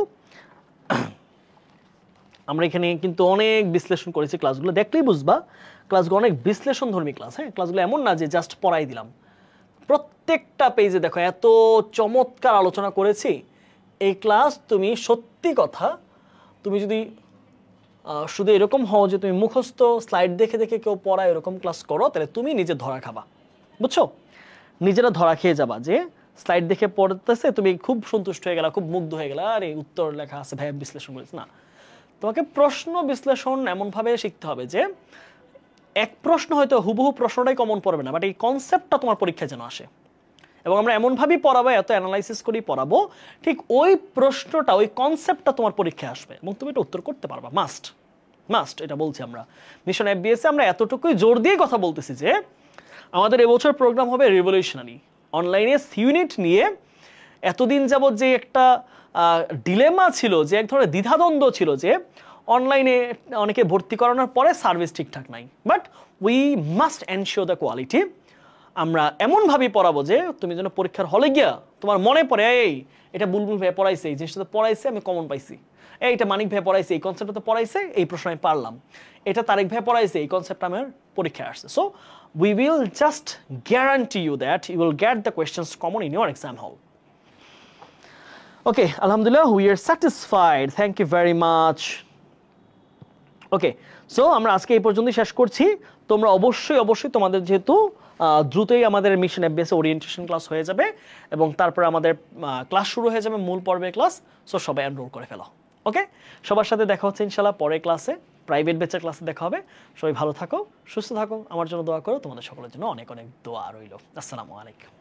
আমরা এখানে কিন্তু অনেক বিশ্লেষণ করেছি, ক্লাসগুলো দেখলেই বুঝবা ক্লাসগুলো অনেক বিশ্লেষণধর্মী ক্লাস। হ্যাঁ, ক্লাসগুলো এমন না যে জাস্ট পড়াই দিলাম, প্রত্যেকটা পেজে দেখো এত চমৎকার আলোচনা করেছি। এই ক্লাস তুমি সত্যি কথা, তুমি যদি শুধু এরকম হও যে তুমি মুখস্থ স্লাইড দেখে দেখে কেউ পড়ায় এরকম ক্লাস করো, তাহলে তুমি নিজে ধরা খাবা। বুঝছো? নিজেরা ধরা খেয়ে যাবা যে স্লাইড দেখে পড়তেছে, তুমি খুব সন্তুষ্ট হয়ে গেলা, খুব মুগ্ধ হয়ে গেলা, আর এই উত্তর লেখা আছে, ভাই বিশ্লেষণ করেছে না। তোমাকে প্রশ্ন বিশ্লেষণ এমনভাবে শিখতে হবে যে এক প্রশ্ন হয়তো হুবহু প্রশ্নটাই কমন পড়বে না, বাট এই কনসেপ্টটা তোমার পরীক্ষায় যেন আসে। এবং আমরা এমনভাবেই পড়াবো, এত অ্যানালাইসিস করেই পড়াবো, ঠিক ওই প্রশ্নটা, ওই কনসেপ্টটা তোমার পরীক্ষায় আসবে এবং তুমি এটা উত্তর করতে পারবা। মাস্ট এটা বলছি আমরা মিশন FBS আমরা এতটুকুই জোর দিয়ে কথা বলতেছি যে আমাদের এবছর প্রোগ্রাম হবে রিভলিউশনারি। অনলাইনে ইউনিট নিয়ে এতদিন যাবত যে একটা ডিলেমা ছিল, যে এক ধরনের দ্বিধাদ্বন্দ্ব ছিল যে অনলাইনে অনেকে ভর্তি করানোর পরে সার্ভিস ঠিকঠাক নাই, but we must ensure the quality. আমরা এমনভাবেই পড়াবো যে তুমি যেন পরীক্ষার হলে গিয়া তোমার মনে পড়ে, এই এটা বুলবুল ভাই পড়াইছে, এই জিনিসটা তো পড়াইছে, আমি কমন পাইছি। এইটা মানিক ভাই পড়াইছে, এই কনসেপ্টটা তো পড়াইছে, এই প্রশ্ন আমি পারলাম। এটা তারেক ভাই পড়াইছে, এই কনসেপ্টটা আমার পরীক্ষায় আসছে। So we will just guarantee you that you will get the questions common in your exam hall. Okay, alhamdulillah, we are satisfied. Thank you very much. Okay, so আমরা আজকে এই পর্যন্তই শেষ করছি। তোমরা অবশ্যই তোমাদের যেহেতু দ্রুতই আমাদের মিশন FBS ওরিয়েন্টেশন ক্লাস হয়ে যাবে এবং তারপর আমাদের ক্লাস শুরু হয়ে যাবে, মূল পর্বের ক্লাস। সো সবাই এনরোল করে ফেলো। ওকে, সবার সাথে দেখা হচ্ছে ইনশাআল্লাহ পরের ক্লাসে, প্রাইভেট ব্যাচের ক্লাসে দেখা হবে। সবাই ভালো থাকো, সুস্থ থাকো, আমার জন্য দোয়া করো, তোমাদের সকলের জন্য অনেক অনেক দোয়া রইল। আসসালামু আলাইকুম।